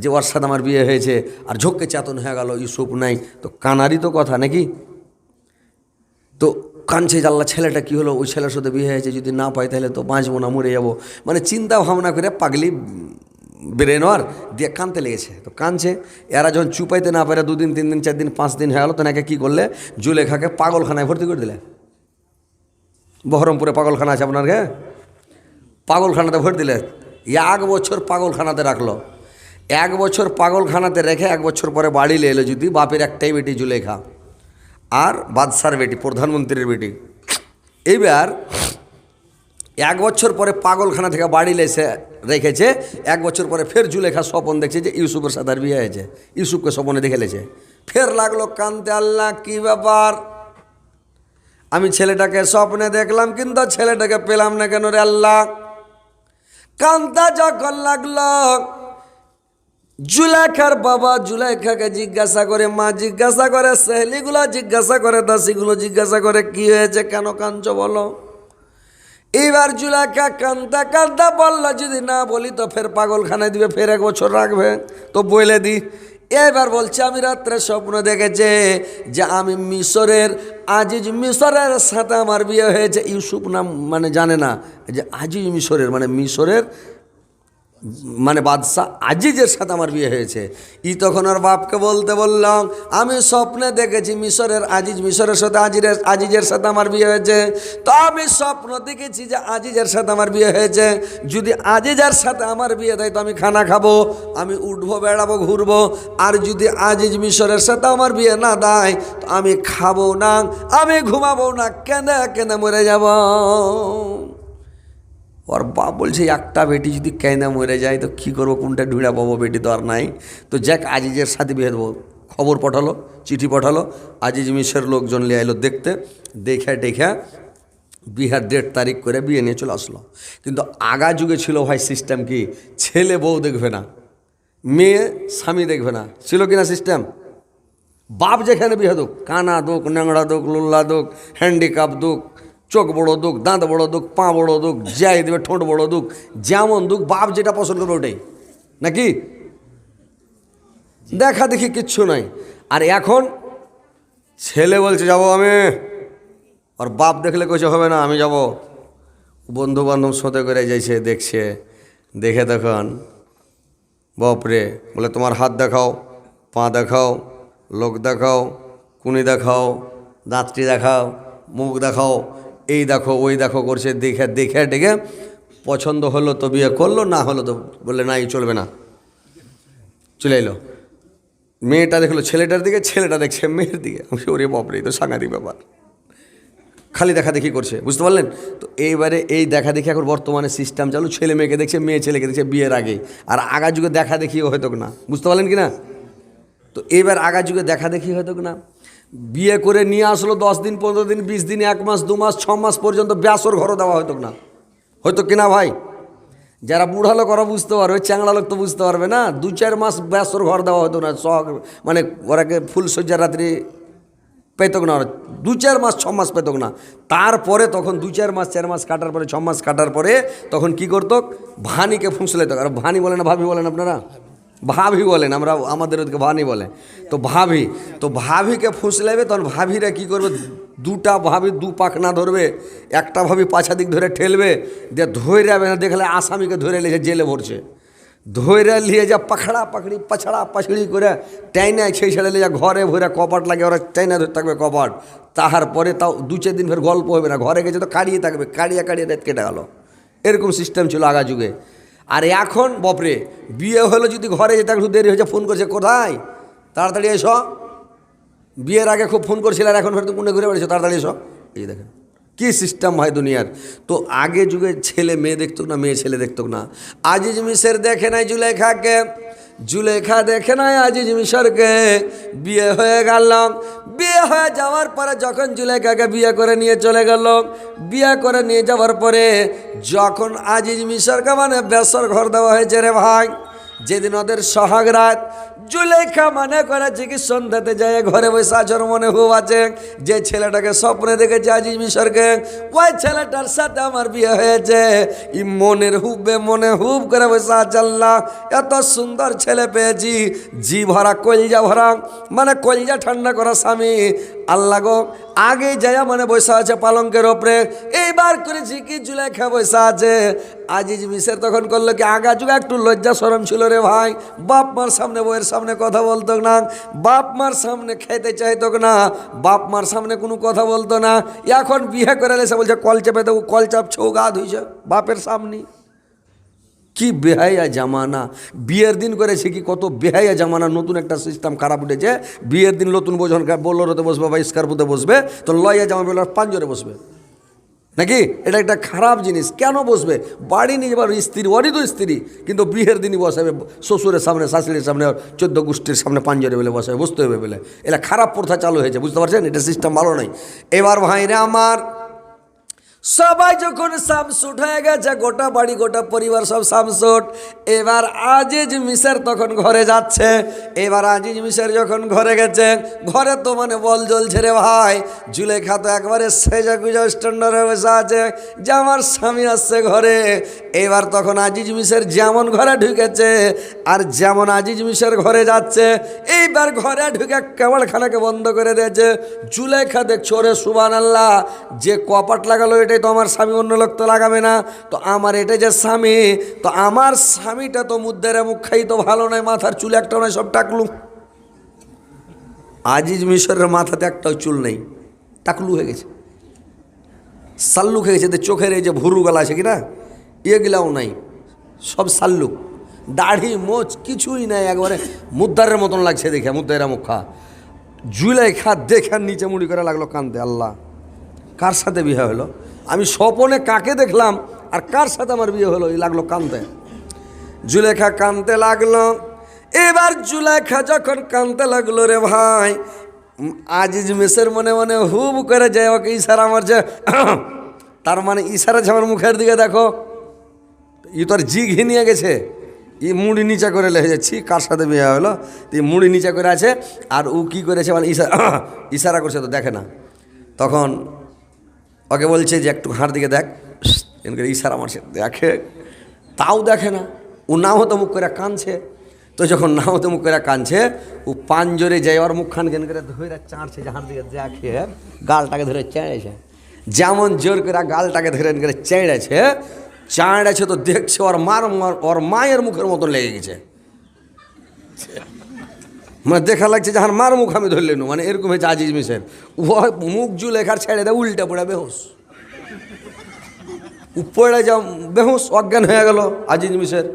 যে ওর সাথে আমার বিয়ে হয়েছে, আর ঝোঁককে চেতন হয়ে গেল ইউসুফ নাই, তো কানারই তো কথা নাকি। তো কাঁদছে, আল্লাহ ছেলেটা কি হলো, ওই ছেলের সাথে বিয়ে হয়েছে, যদি না পাই তাহলে তো বাঁচবো না, মরে যাবো, মানে চিন্তা ভাবনা করে পাগলি ব্রেনওয়ার দিয়ে কাঁদতে লেগেছে। তো কাঁদছে। এরা যখন চুপাইতে না পারে 2 দিন 3 দিন 4 দিন 5 দিন হয়ে গেল, তো নাকি কী করলে, জুলেখাকে পাগলখানায় ভর্তি করে দিলে। বহরমপুরে পাগলখানা আছে আপনার, হ্যাঁ, পাগলখানাতে ভর্তি দিলে। 1 বছর পাগলখানাতে রাখলো। 1 বছর পাগলখানাতে রেখে 1 বছর পরে বাড়ি এলো। যদি বাপের একটাই বেটি জুলেখা, আর বাদশার বেটি, প্রধানমন্ত্রীর বেটি। এইবার 1 বছর পরে পাগলখানা থেকে বাড়ি এসে রেখেছে। 1 বছর পরে ফের জুলেখা স্বপন দেখছে যে ইউসুফের সাথে আর বিয়ে হয়েছে। ইউসুফকে স্বপনে দেখে লেছে, ফের লাগলো কানতে, আল্লাহ কি ব্যাপার, আমি ছেলেটাকে স্বপ্নে দেখলাম কিন্তু ছেলেটাকে পেলাম না কেন রে আল্লাহ। কান্তা যখন লাগলো, জুলেখার বাবা জুলেখাকে জিজ্ঞাসা করে, মা জিজ্ঞাসা করে, সেহলিগুলো জিজ্ঞাসা করে, দাসীগুলো জিজ্ঞাসা করে, কি হয়েছে, কেন কাঁদছো বলো। এইবার জুলেখা কান্তা কান্তা বললো, যদি না বলি তো ফের পাগলখানায় দিবে, ফের 1 বছর রাখবে, তো বলে দি। এবার বলছে, আমি রাত্রে স্বপ্ন দেখেছে যে আমি মিশরের আজিজ মিশরের সাথে আমার বিয়ে হয়েছে। ইউসুফ নাম মানে জানে না যে আজিজ মিশরের মানে মিশরের মানে বাদশাহ আজিজের সাথে আমার বিয়ে হয়েছে। তখন ওর বাপকে বলতে বললাম, আমি স্বপ্নে দেখেছি মিশরের আজিজ মিশরের সাথে আজিজের সাথে আমার বিয়ে হয়েছে। তো আমি স্বপ্ন দেখেছি যে আজিজের সাথে আমার বিয়ে হয়েছে, যদি আজিজের সাথে আমার বিয়ে দেয় তো আমি খানা খাবো, আমি উঠবো, বেড়াবো, ঘুরবো। আর যদি আজিজ মিশরের সাথে আমার বিয়ে না দেয় তো আমি খাবো না, আমি ঘুমাবো না, কেঁদে কেঁদে মরে যাব। ওর বাপ বলছে, একটা বেটি যদি কেঁদে মরে যায় তো কী করবো, কোনটা ঢুঁড়া পাবো, বেটি তো আর নাই। তো যাক আজিজের সাথে বিয়ে দেবো। খবর পাঠালো, চিঠি পাঠালো, আজিজ মিশরের লোকজন নিয়ে এলো দেখতে, দেখে বিহার 1.5 তারিখ করে বিয়ে নিয়ে চলে আসলো। কিন্তু আগা যুগে ছিল ভাই সিস্টেম কি, ছেলে বউ দেখবে না, মেয়ে স্বামী দেখবে না, ছিল কিনা সিস্টেম। বাপ যেখানে বিয়ে দুক, কানা দুক, ন্যাংড়া দুক, লুল্লা দুক, হ্যান্ডিক্যাপ দুক, চোখ বড় দুক, দাঁত বড় দুক, পা বড় দুক, যাই দেবে ঠোঁট বড় দুক, যেমন দুক, বাপ যেটা পছন্দ করবে ওটাই, নাকি দেখা দেখি কিচ্ছু নাই। আর এখন ছেলে বলছে যাবো আমি, আর বাপ দেখলে কিছু হবে না, আমি যাব। বন্ধু বান্ধব সাথে করে যাইছে, দেখছে, দেখে তখন বাপরে বলে, তোমার হাত দেখাও, পা দেখাও, লোক দেখাও, কুনি দেখাও, দাঁতটি দেখাও, মুখ দেখাও, এই দেখো ওই দেখো করছে। দেখে ডেকে পছন্দ হলো তো বিয়ে করলো, না হলো তো বললে না, এই চলবে না, চলে এলো। মেয়েটা দেখলো ছেলেটার দিকে, ছেলেটা দেখছে মেয়ের দিকে। ওরে বাপরে, তো সাংঘাতিক ব্যাপার, খালি দেখা দেখি করছে, বুঝতে পারলেন তো। এইবারে এই দেখা দেখি এখন বর্তমানে সিস্টেম চালু, ছেলে মেয়েকে দেখছে, মেয়ে ছেলেকে দেখছে বিয়ের আগে। আর আগা যুগে দেখা দেখিও হয়তো না, বুঝতে পারলেন কি না। তো এইবার আগা যুগে দেখা দেখি হয়তো না, বিয়ে করে নিয়ে আসলো 10 দিন, 15 দিন, 20 দিন, 1 মাস, 2 মাস, 6 মাস পর্যন্ত ব্যাসর ঘরও দেওয়া হয়তো না, হয়তো কিনা ভাই। যারা বুড়া লোক ওরা বুঝতে পারবে, চ্যাংড়া লোক তো বুঝতে পারবে না। 2-4 মাস ব্যাসর ঘর দেওয়া হতো না, মানে ওরাকে ফুলসজ্জার রাত্রি পেতক না, 2-4 মাস 6 মাস পেতক না। তারপরে তখন 2-4 মাস 4 মাস কাটার পরে, 6 মাস কাটার পরে তখন কি করতো, ভানিকে ফুঁসলে তো। আর ভানি বলে না ভাবি বলেন আপনারা, ভাবি বলেন, আমরা আমাদের ওদিকে ভানি বলে। তো ভাবিকে ফুঁসলেবে, তখন ভাবিরা কী করবে, 2টা ভাবি 2 পাখনা ধরবে, একটা ভাবি পাছা দিক ধরে ঠেলবে, দিয়ে ধরে যাবে না, দেখলে আসামিকে ধরে নিয়ে জেলে ভরছে, ধরে নিয়ে যা পাখড়া পাখড়ি পাছড়া পাছড়ি করে টাইনা সেই ছেড়ে নিয়ে যা ঘরে ভরে কপাট লাগে, ওরা টাইনা ধরে থাকবে কপাট। তারপরে তাও 2-4 দিন ফের গল্প হবে না, ঘরে গেছে তো কাড়িয়ে থাকবে, কাড়িয়ে রাত কেটে গেল। এরকম সিস্টেম ছিল আগা যুগে। আর এখন বাপরে, বিয়ে হলো যদি ঘরে যেতে একটু দেরি হয়েছে, ফোন করছে, কোথায়, তাড়াতাড়ি এসো। বিয়ের আগে খুব ফোন করছিল, আর এখন ফের তো কোনে ঘুরে বেড়েছো, তাড়াতাড়ি এসো। এই দেখেন কী সিস্টেম হয় দুনিয়ার। তো আগে যুগে ছেলে মেয়ে দেখতো না, মেয়ে ছেলে দেখতো না। আজিজ মিশর দেখে নাই জুলেখাকে, জুলেখা দেখে নাই আজিজ মিশরকে, বিয়ে হয়ে গেল। বিয়ে হয়ে যাওয়ার পরে যখন জুলেখাকে বিয়ে করে নিয়ে চলে গেল, বিয়ে করে নিয়ে যাওয়ার পরে যখন আজিজ মিশরকে মানে বেসর ঘর দেওয়া হয়েছে রে ভাই, যেদিন ওদের সোহাগ রাত, জুলেখা মানে করেছে কি সন্ধ্যাতে যায় ঘরে বসে আচর মনে হুব আছে, যে ছেলেটাকে স্বপ্নে দেখেছে আজিজ মিশরকে, ওই ছেলেটার সাথে আমার বিয়ে হয়েছে। ই মনের মনে হুব করে বসে আছে, আল্লাহ এত সুন্দর ছেলে পেয়েছি, জি ভরা কলজা ভরা, মানে কলজা ঠান্ডা করা স্বামী। আল্লাহ গো, আগে যায় মানে বসে আছে পালঙ্কের ওপরে, এইবার করেছি কি জুলেখা বসে আছে। আজিজ মিশর তখন করলো কি, আগা যুগে একটু লজ্জা শরম ছিল রে ভাই, বাপ মার সামনে বউয়ের সামনে কথা বলতো না, বাপ মার সামনে খেতে চাইতো না, বাপ মার সামনে কোনো কথা বলতো না। এখন বিয়ে করে এসে বলছে কল চেপে দেবো, কল চাপছে, ও গা ধুইছে বাপের সামনে। কি বেহাইয়া জামানা, বিয়ের দিন করেছে কি কত বেহাইয়া জামানা, নতুন একটা সিস্টেম খারাপ উঠেছে। বিয়ের দিন নতুন বোঝন বোলোরোতে বসবে বা স্কার্পুতে বসবে, তো লইয়া জামা বেলার পাঞ্জরে বসবে, নাকি? এটা একটা খারাপ জিনিস। কেন বসবে? বাড়ি নিয়ে যাবার স্ত্রী, ওরই তো স্ত্রী, কিন্তু বিয়ের দিনই বসাবে শ্বশুরের সামনে, শাশুড়ির সামনে, 14 গোষ্ঠীর সামনে পাঞ্জরে বেলে বসাবে, বসতে হবে বলে। এটা খারাপ প্রথা চালু হয়েছে, বুঝতে পারছেন? এটা সিস্টেম ভালো নয়। এবার ভাইরা আমার, সবাই যখন সামসুট হয়ে গেছে, গোটা বাড়ি গোটা পরিবার সব সামসুট, এবার আজিজ মিশর তখন ঘরে যাচ্ছে। এবার আজিজ মিশর যখন ঘরে গেছে, ঘরে তো মানে বল জ্বলছে রে ভাই। জুলেখা তো একবারে সেজা গুজা স্ট্যান্ডার্ডে বসে আছে যে আমার স্বামী আসছে ঘরে। এবার তখন আজিজ মিশর যেমন ঘরে ঢুকেছে আর যেমন আজিজ মিশর ঘরে যাচ্ছে, এইবার ঘরে ঢুকে কেবলখানাকে বন্ধ করে দিয়েছে। জুলেখা দেখছো, ওরে সুবহানাল্লাহ, যে কপাট লাগালো এটাই তো আমার স্বামী, অন্য লোক তো লাগাবে না, তো আমার এটা যে স্বামী, তো আমার স্বামীটা তো মুদ্দের মুখ খাই তো ভালো নয়, মাথার চুল একটাও নয়, সব টাকলু। আজিজ মিশরের মাথাতে একটাও চুল নেই, টাকলু হয়ে গেছে, সাল্লুক হয়ে গেছে। চোখের এই যে ভুরু গলা আছে কিনা, এগুলাও নাই, সব সাল্লুক। দাড়ি মোচ কিছুই নাই, একবারে মুদ্দারের মতন লাগছে দেখে, মুদ্দারা মুখা। জুলেখা দেখে নিচে মুড়ি করে লাগলো কাঁদতে। আল্লাহ, কার সাথে বিয়ে হলো? আমি স্বপনে কাকে দেখলাম আর কার সাথে আমার বিয়ে হলো? এই লাগলো কাঁদতে। জুলেখা কাঁদতে লাগলো। এবার জুলেখা যখন কাঁদতে লাগলো রে ভাই, আজিজ মিশর মনে মনে হুব করে যায়, ওকে ইশারা মারছে। তার মানে ইশারা যে আমার মুখের দিকে দেখো, ই তো আর জি ঘিনিয়ে গেছে, ই মুড়ি নিচা করে লেগে যাচ্ছি, কার সাথে বিয়ে হলো? তুই মুড়ি নিচা করে আছে, আর ও কী করেছে মানে ইশারা করছে, তো দেখে না। তখন ওকে বলছে যে একটু ঘাড় দিকে দেখ, এনকে ইশারা মারছে, দেখে, তাও দেখে না। ও না হতো মুখ করে কাঁদছে। তো যখন না হতো মুখ করে কাঁদছে, ও পাঞ্জরে যাই ওর মুখখান কেন করে ধরে চাঁড়ছে, যে হাড় দিকে দেখে গালটাকে ধরে চেঁড়েছে। যেমন জোর করে গালটাকে ধরে করে চেঁড়েছে তো দেখছে ওর মায়ের মুখের মতন লেগে গেছে। মানে দেখা লাগছে যে মার মুখ আমি ধরলে নু, মানে এরকম হয়েছে আজিজ মিশর। ও মুখ জুলেখার ছেড়ে দেয়, উল্টা পড়া বেহুশ, পড়ে যা বেহুশ, অজ্ঞান হয়ে গেল আজিজ মিশর।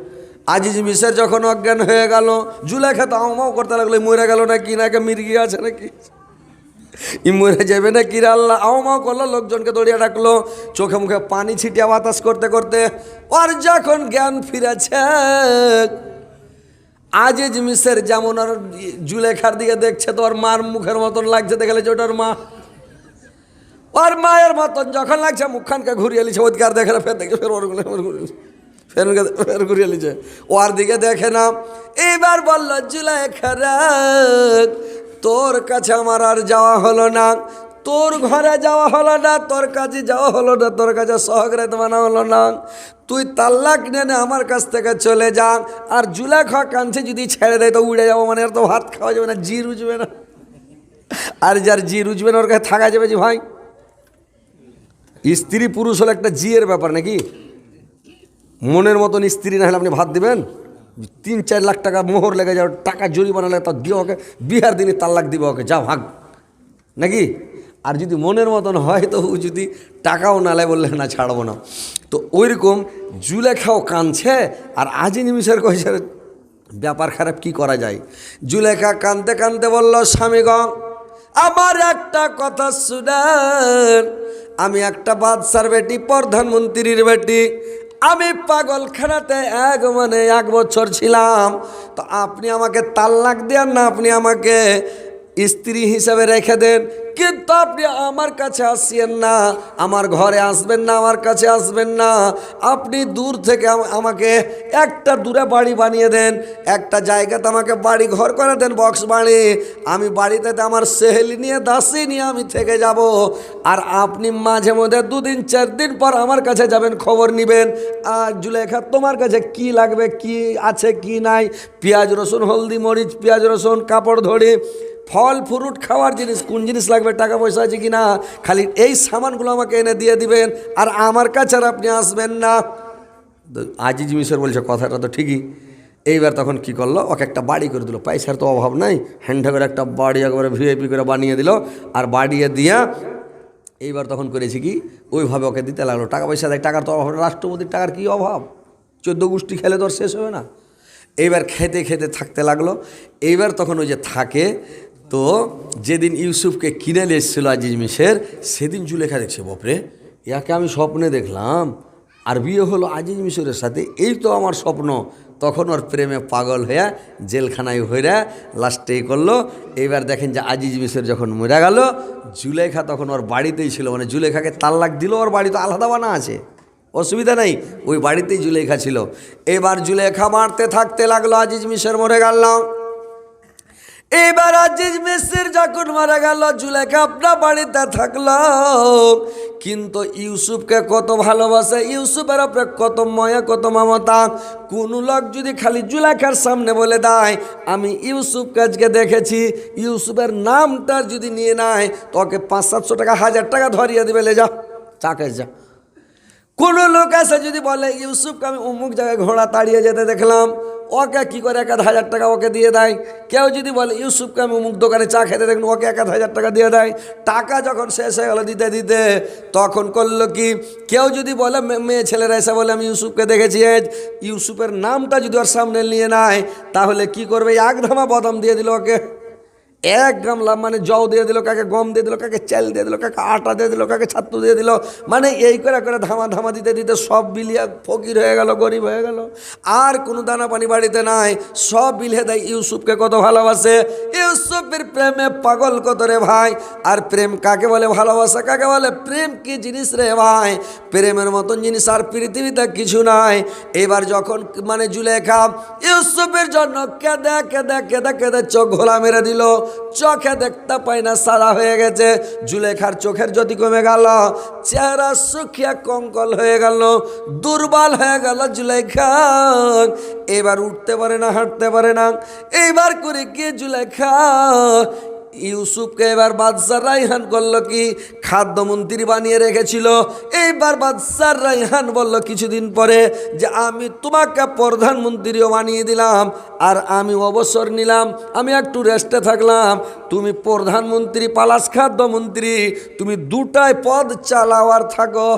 আজিজ মিশর যখন অজ্ঞান হয়ে গেল, জুলেখা তো আমাও করতে লাগলো, মরে গেল না কি, নাকি মির্গি আছে নাকি, ই মরে যাবে না কি রে আল্লাহ, আমাও করলো। লোকজনকে দৌড়িয়ে ডাকলো, চোখে মুখে পানি ছিটিয়ে বাতাস করতে করতে ওর যখন জ্ঞান ফিরেছে, আজিজ মিশর যেমন আর জুলেখার দিকে দেখছে, তো ওর মার মুখের মতন লাগছে, দেখলে যে ওটার মা, ওর মায়ের মতন যখন লাগছে, মুখখানকে ঘুরিয়ে লিছে, ওদিকার দেখে না, ফের দেখে ফের ওর ফের ঘুরিয়ে লিছে, ওর দিকে দেখে না। এইবার বলল, জুলেখা রে, তোর কাছে আমার আর যাওয়া হলো না, তোর ঘরে যাওয়া হলো না, তোর কাছে যাওয়া হলো না, তোর কাছে সহগ্রাত মানা হলো না, তুই তাল্লাক নিয়ে আমার কাছ থেকে চলে যা। আর জুলেখা কাঁদছে, যদি ছেড়ে দেয় তো উড়ে যাবো, মানে আর তো ভাত খাওয়া যাবে না, জি রুজবে না। আর যার জি রুজবে না ওর কাছে থাকা যাবে যে ভাই? স্ত্রী পুরুষ হলো একটা জিয়ের ব্যাপার নাকি? মনের মতন স্ত্রী না হলে আপনি ভাত দিবেন? 3-4 লাখ টাকা মোহর লেগে যাও, টাকা জরিমানা লাগে, তা দিয়ে ওকে বিহার দিনে তাল্লাক দিবে, ওকে যা ভাগ নাকি? আর যদি মনের মতন হয়, তো ও যদি টাকাও না লেয়, বললে না ছাড়বো না। তো ওইরকম জুলেখাও কাঁদছে, আর আজিজ মিশর কইছে ব্যাপার খারাপ, কি করা যায়? জুলেখা কাঁদতে কাঁদতে বলল, স্বামীগণ, আমার একটা কথা শুনেন, আমি একটা বাদশার বেটি, প্রধানমন্ত্রীর বেটি, আমি পাগলখানাতে 1 বছর ছিলাম। তো আপনি আমাকে তাল্লাক দেন না, আপনি আমাকে স্ত্রী হিসাবে রেখে দেন, কিন্তু আপনি আমার কাছে আসেন না, আমার ঘরে আসবেন না, আমার কাছে আসবেন না। আপনি দূর থেকে আমাকে একটা দূরে বাড়ি বানিয়ে দেন, একটা জায়গাতে আমাকে বাড়ি ঘর করে দেন, বক্স বাড়ি। আমি বাড়িতে আমার সেহেলি নিয়ে, দাসী নিয়ে আমি থেকে যাব, আর আপনি মাঝে মধ্যে 2-4 দিন পর আমার কাছে যাবেন, খবর নেবেন। আর জুলেখা, তোমার কাছে কি লাগবে, কি আছে কি নাই, পেঁয়াজ রসুন, হলদি মরিচ, পেঁয়াজ রসুন, কাপড় ধরে, ফল ফ্রুট, খাওয়ার জিনিস, কোন জিনিস লাগবে, টাকা পয়সা আছে কি না, খালি এই সামানগুলো আমাকে এনে দিয়ে দিবেন, আর আমার কাছে আর আপনি আসবেন না। আজিজ মিশর বলছে, কথাটা তো ঠিকই। এইবার তখন কি করলো, ওকে একটা বাড়ি করে দিল, পয়সার তো অভাব নাই, হ্যান্ডা করে একটা বাড়ি একবারে ভিআইপি করে বানিয়ে দিল। আর বাড়িয়ে দিয়া এইবার তখন করেছি কি, ওইভাবে ওকে দিতে লাগলো, টাকা পয়সা দেয়, টাকার তো অভাব, রাষ্ট্রপতির টাকার কী অভাব, 14 গোষ্ঠী খেলে তো আর শেষ হবে না। এইবার খেতে খেতে থাকতে লাগলো। এইবার তখন ওই যে থাকে, তো যেদিন ইউসুফকে কিনে নিয়ে এসেছিলো আজিজ মিশর, সেদিন জুলেখা দেখছে, বাপরে ইয়াকে আমি স্বপ্নে দেখলাম আর বিয়ে হলো আজিজ মিশরের সাথে, এই তো আমার স্বপ্ন। তখন ওর প্রেমে পাগল হইয়া জেলখানায় হইয়া লাস্টে করলো। এইবার দেখেন যে আজিজ মিশর যখন মরে গেল, জুলেখা তখন ওর বাড়িতেই ছিল, মানে জুলেখাকে তালাক দিল, ওর বাড়ি তো আলাদা বানা আছে, অসুবিধা নেই, ওই বাড়িতেই জুলেখা ছিল। এবার জুলেখা মারতে থাকতে লাগলো, আজিজ মিশর মরে গেল। এবার আজিজ মিশর যখন মারা গেল, জুলেখা আপনার বাড়িতে থাকলো, কিন্তু ইউসুফকে কত ভালোবাসে, ইউসুফের উপরে কত মায়া, কত মমতা। কোন লোক যদি খালি জুলেখার সামনে বলে দেয় আমি ইউসুফকে আজকে দেখেছি, ইউসুফের নামটা যদি নিয়ে নেয়, তোকে 500-700 টাকা 1000 টাকা ধরিয়ে দিবে, লে যা চাকে যা। কোন লোক আছে যদি বলে ইউসুফকে আমি অমুক জায়গায় ঘোড়া তাড়িয়ে যেতে দেখলাম, ওকে কি করে 1000 টাকা ওকে দিয়ে দেয়। কেউ যদি বলে ইউসুফকে আমি অমুক দোকানে চা খেতে দেখলাম, ওকে 1000 টাকা দিয়ে দেয়। টাকা যখন শেষ হয়ে গেল দিতে দিতে, তখন করলো কি, কেউ যদি বলে মেয়ে ছেলেরা এসে বলে আমি ইউসুফকে দেখেছি, ইউসুফের নামটা যদি ওর সামনে নিয়ে নেয়, তাহলে কি করবে, 1 ধামা বাদাম দিয়ে দিল ওকে, 1 গামলা মানে জল দিয়ে দিল, কাকে গম দিয়ে দিল, কাকে চাল দিয়ে দিল, কাকে আটা দিয়ে দিল, কাকে ছাত্র দিয়ে দিল, মানে এই করে করে ধামা ধামা দিতে দিতে সব বিলিয়া ফকির হয়ে গেল, গরিব হয়ে গেল। আর কোনো দানা পানি বাড়িতে নাই, সব বিলিয়ে দেয়। ইউসুফকে কত ভালোবাসে, ইউসুফের প্রেমে পাগল কত রে ভাই। আর প্রেম কাকে বলে, ভালোবাসা কাকে বলে, প্রেম কি জিনিস রে ভাই, প্রেমের মতন জিনিস আর পৃথিবীতে কিছু নাই। এবার যখন মানে জুলেখা ইউসুফের জন্য কেঁদে কেঁদে কেঁদে কেঁদে চোখ ঘোলা মেরে দিল, চোখে দেখতে পায় না, সাদা হয়ে গেছে। জুলেখার চোখের জ্যোতি কমে গেল, চেহারা শুকিয়ে কঙ্কল হয়ে গেল, দুর্বল হয়ে গেল জুলেখা। এবার উঠতে পারে না, হাঁটতে পারে না। এইবার করে কি জুলেখা ইউসুফকে এবার বাদশা রাইহান করলো কি, খাদ্যমন্ত্রী বানিয়ে রেখেছিল। এইবার বাদশা রাইহান বলল কিছুদিন পরে যে আমি তোমাকে প্রধানমন্ত্রীও বানিয়ে দিলাম, আর আমি অবসর নিলাম, আমি একটু রেস্টে থাকলাম। তুমি প্রধানমন্ত্রী প্লাস খাদ্যমন্ত্রী, তুমি দুটাই পদ চালাও আর থাকো।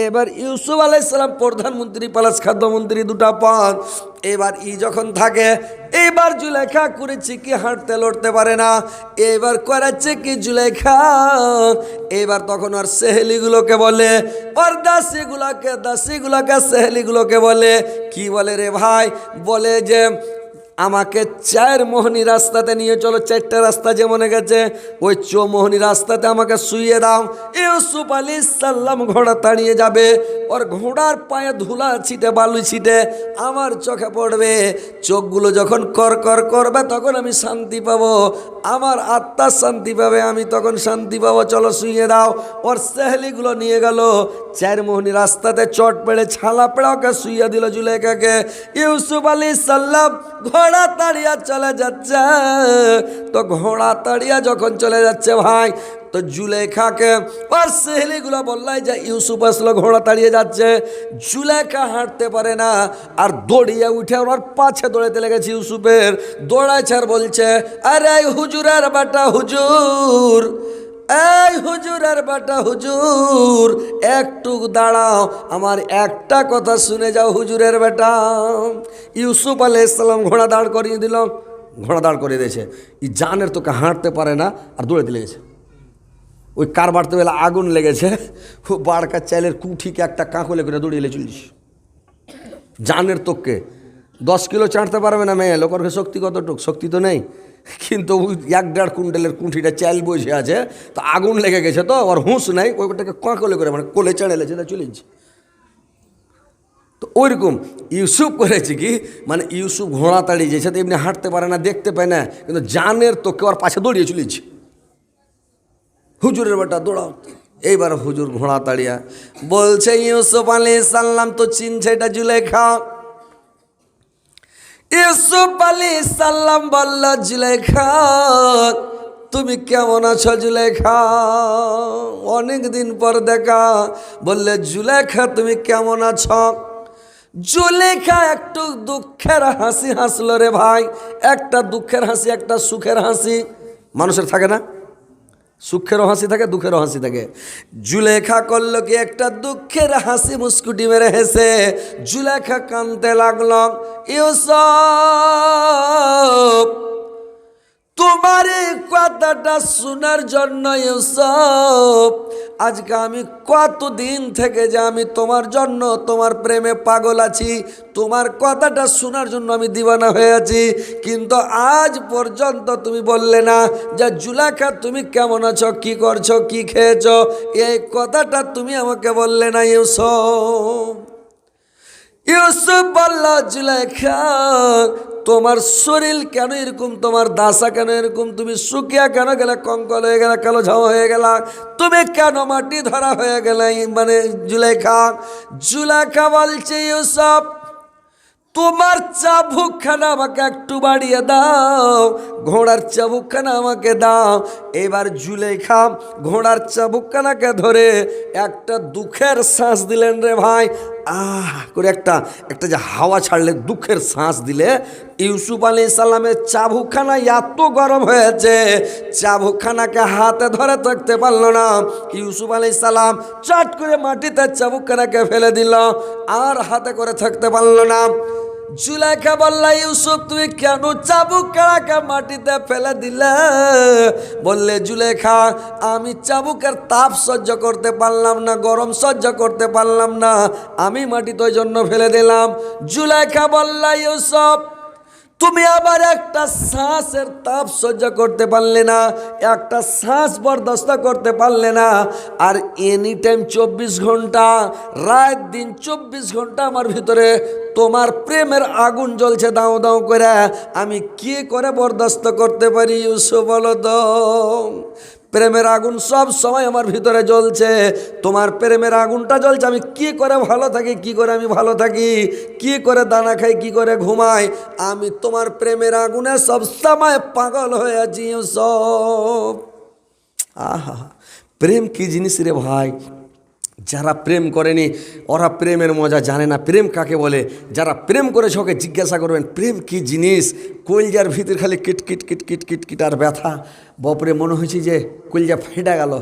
এবার ইউসুফ আলাইহিস সালাম প্রধানমন্ত্রী প্লাস খাদ্যমন্ত্রী, দুটা পদ। এবার যখন থাকে, এবার জুলেখা করেছে কি, হাঁটতে লড়তে পারে না। এবার করাচ্ছে কি জুলেখা, এবার তখন আর সেহেলিগুলোকে বলে, আর দাসীগুলোকে সেহেলিগুলোকে বলে কি বলে রে ভাই, বলে যে আমাকে 4 মোহনী রাস্তাতে নিয়ে চলো, 4টা রাস্তা যেমন গেছে, ওই চৌমোহনী রাস্তাতে আমাকে শুইয়ে দাও। ইউসুফ আলাইহিস সালাম ঘোড়া তাড়িয়ে যাবে, ওর ঘোড়ার পায়ে ধুলা ছিটে বালু ছিটে আমার চোখে পড়বে, চোখগুলো যখন কর কর করবে তখন আমি শান্তি পাবো, আমার আত্মা শান্তি পাবে, আমি তখন শান্তি পাবো, চলো শুইয়ে দাও। ওর সেহেলিগুলো নিয়ে গেল 4 মোহনী রাস্তাতে, চট পেড়ে ছালা পেড়ে ওকে শুইয়ে দিল জুলেখাকে। ইউসুফ আলাইহিস সালাম ঘোড়া তাড়িয়া চলে যাচ্ছে। তো ঘোড়া তাড়িয়া যখন চলে যাচ্ছে ভাই, তো জুলেখাকে ওর সেহেলিগুলো বললাই যে ইউসুফ আসলো, ঘোড়া তাড়িয়ে যাচ্ছে। জুলেখা হাঁটতে পারে না, আর দৌড়িয়ে উঠে ওর পাছে দৌড়াতে লেগেছে ইউসুফের। দৌড়াচ্ছে আর বলছে, আরে হুজুরের বেটা হুজুর, এই হুজুরের বেটা হুজুর, একটু দাঁড়াও, আমার একটা কথা শুনে যাও হুজুরের বেটা। ইউসুফ আলাইহিস সালাম ঘোড়া দাঁড় করিয়ে দিল, ঘোড়া দাঁড় করিয়ে দিয়েছে। জানের তোকে হাঁটতে পারে না, আর দৌড়াতে লেগেছে। ওই কার বাড়তে বেলা আগুন লেগেছে, বাড়কা চাইলের কুঠিকে একটা কাঁকলে করে দৌড়িয়ে চলিস। জানের তোকে 10 কিলো চাঁটতে পারবে না মেয়ে লোকের শক্তি কতটুক, শক্তি তো নেই, কিন্তু 1-1.5 কুইন্টালের কুঠিটা চাল বসে আছে, তো আগুন লেগে গেছে, তো ওর হুঁশ নাই, ওইটাকে কাঁকলে করে মানে কোলে চেড়ে লেছে, তা চলেছে। তো ওইরকম ইউসুফ করেছে কি, মানে ইউসুফ ঘোড়া তাড়িয়ে যেছে, তো এমনি হাঁটতে পারে না, দেখতে পায় না, কিন্তু জানের তোকে ওর পাশে দৌড়িয়ে চলেছে। হুজুরের বেটা দৌড়াও। এইবার হুজুর ঘোড়া তাড়িয়া বলছে, ইউসুফ আলাইহিস সালাম তো চিনছে এটা জুলেখা। ইউসুফ আলাইহিস সালাম বলল, জুলেখা তুমি কেমন আছো জুলেখা, অনেক দিন পর দেখা। বললে, জুলেখা তুমি কেমন আছো। জুলেখা একটু দুঃখের হাসি হাসলো রে ভাই, একটা দুঃখের হাসি, একটা সুখের হাসি। মানুষের থাকে না, সুখেরও হাসি থাকে, দুঃখেরও হাসি থাকে। জুলেখা করলো কি, একটা দুঃখের হাসি মুস্কুটি মেরে হেসে জুলেখা কাঁদতে লাগলো। ইউসুফ তোমার এই কথাটা শোনার জন্য ইউসুফ আজকে আমি কতদিন থেকে যে আমি তোমার জন্য তোমার প্রেমে পাগল আছি, তোমার কথাটা শোনার জন্য আমি দিওয়ানা হয়ে আছি, কিন্তু আজ পর্যন্ত তুমি বললে না যে জুলেখা তুমি কেমন আছো, কি করছো, কি খেয়েছো, এই কথাটা তুমি আমাকে বললে না ইউসুফ। ইউসুফ বলল, জুলেখা তোমার শরীর কেন এরকম, তোমার দাসা কেন এরকম, তুমি শুকিয়া কেন গেলে, কঙ্কল হয়ে গেলে, কালো ঝাও হয়ে গেল, তুমি কেন মাটি ধরা হয়ে গেলে, মানে জুলেখা। জুলেখা বলছে, ইউসুফ তোমার চাবুকখানা আমাকে একটু বাড়িয়ে দাও, ঘোড়ার চাবুকখানা আমাকে দাও। এবার জুলেখা ঘোড়ার চাবুকখানাকে ধরে একটা দুঃখের শ্বাস দিলেন রে ভাই, আহ করে একটা যে হাওয়া ছাড়লে দুঃখের শ্বাস দিলে, ইউসুফ আলাইহিস সালামের চাবুকখানা এত গরম হয়েছে, চাবুকখানাকে হাতে ধরে থাকতে পারল না। ইউসুফ আলাইহিস সালাম চট করে মাটিতে চাবুকখানাকে ফেলে দিল, আর হাতে করে থাকতে পারল না। জুলেখা বলল, ইউসুফ তুমি কেন চাবুকখানাকে মাটিতে ফেলে দিলে? বললে, জুলেখা আমি চাবুকের তাপ সহ্য করতে পারলাম না, গরম সহ্য করতে পারলাম না, আমি মাটিতে ওই জন্য ফেলে দিলাম। জুলেখা বলল, ইউসুফ তুমি আবার একটা শ্বাসের তাপ সহ্য করতে পারলে না, একটা শ্বাস বরদাস্ত করতে পারলে না, আর এনি টাইম 24 ঘন্টা রাত দিন 24 ঘন্টা আমার ভিতরে তোমার প্রেমের আগুন জ্বলছে দাও দাও করে, আমি কি করে বরদাস্ত করতে পারি ইউসুফ বলো তো? প্রেমের আগুন সব সময় আমার ভিতরে জ্বলছে, তোমার প্রেমের আগুনটা জ্বলছে, আমি কি করে ভালো থাকি, কি করে আমি ভালো থাকি, কি করে দানা খাই, কি করে ঘুমাই, আমি তোমার প্রেমের আগুনে সব সময় পাগল হয়ে আছি সব। আহা, প্রেম কি জিনিস রে ভাই, যারা প্রেম করেনি ওরা প্রেমের মজা জানে না, প্রেম কাকে বলে। যারা প্রেম করেছে ওকে জিজ্ঞাসা করবেন প্রেম কি জিনিস। কলজার ভিতর খালি কিট কিট কিট কিট কিট কিট আর ব্যথা, বাপরে মনে হয়েছে যে কলজা ফেটে গেল,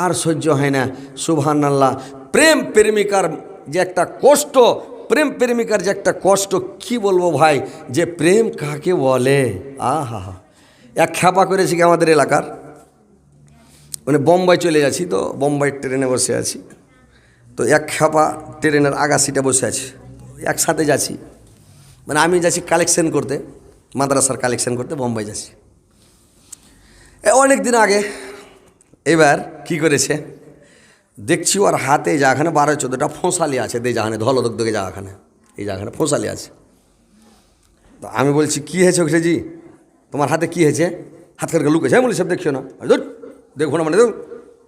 আর সহ্য হয় না। সুবহানাল্লাহ, প্রেম প্রেমিকার যে একটা কষ্ট, প্রেম প্রেমিকার যে একটা কষ্ট কি বলবো ভাই, যে প্রেম কাকে বলে। আহা, এক খ্যাপা করেছি কি আমাদের এলাকার, মানে বোম্বাই চলে যাচ্ছি, তো বোম্বাই ট্রেনে বসে আছি, তো এক খ্যাপা ট্রেনের আগা সিটে বসে আছে, একসাথে যাচ্ছি, মানে আমি যাচ্ছি কালেকশন করতে, মাদ্রাসার কালেকশন করতে বোম্বাই যাচ্ছি। অনেক দিন আগে এবার কি করেছে দেখছি, ওর হাতে যাখানে 12-14টা ফোঁসালি আছে, দে যাখানে ধলদক দিকে যাখানে, এই যাখানে ফোঁসালি আছে। তো আমি বলছি কী হয়েছে ওখানে জি, তোমার হাতে কী হয়েছে? হাত কাটকে লুকেছে, বলি সব দেখিও না, দেখো না, মানে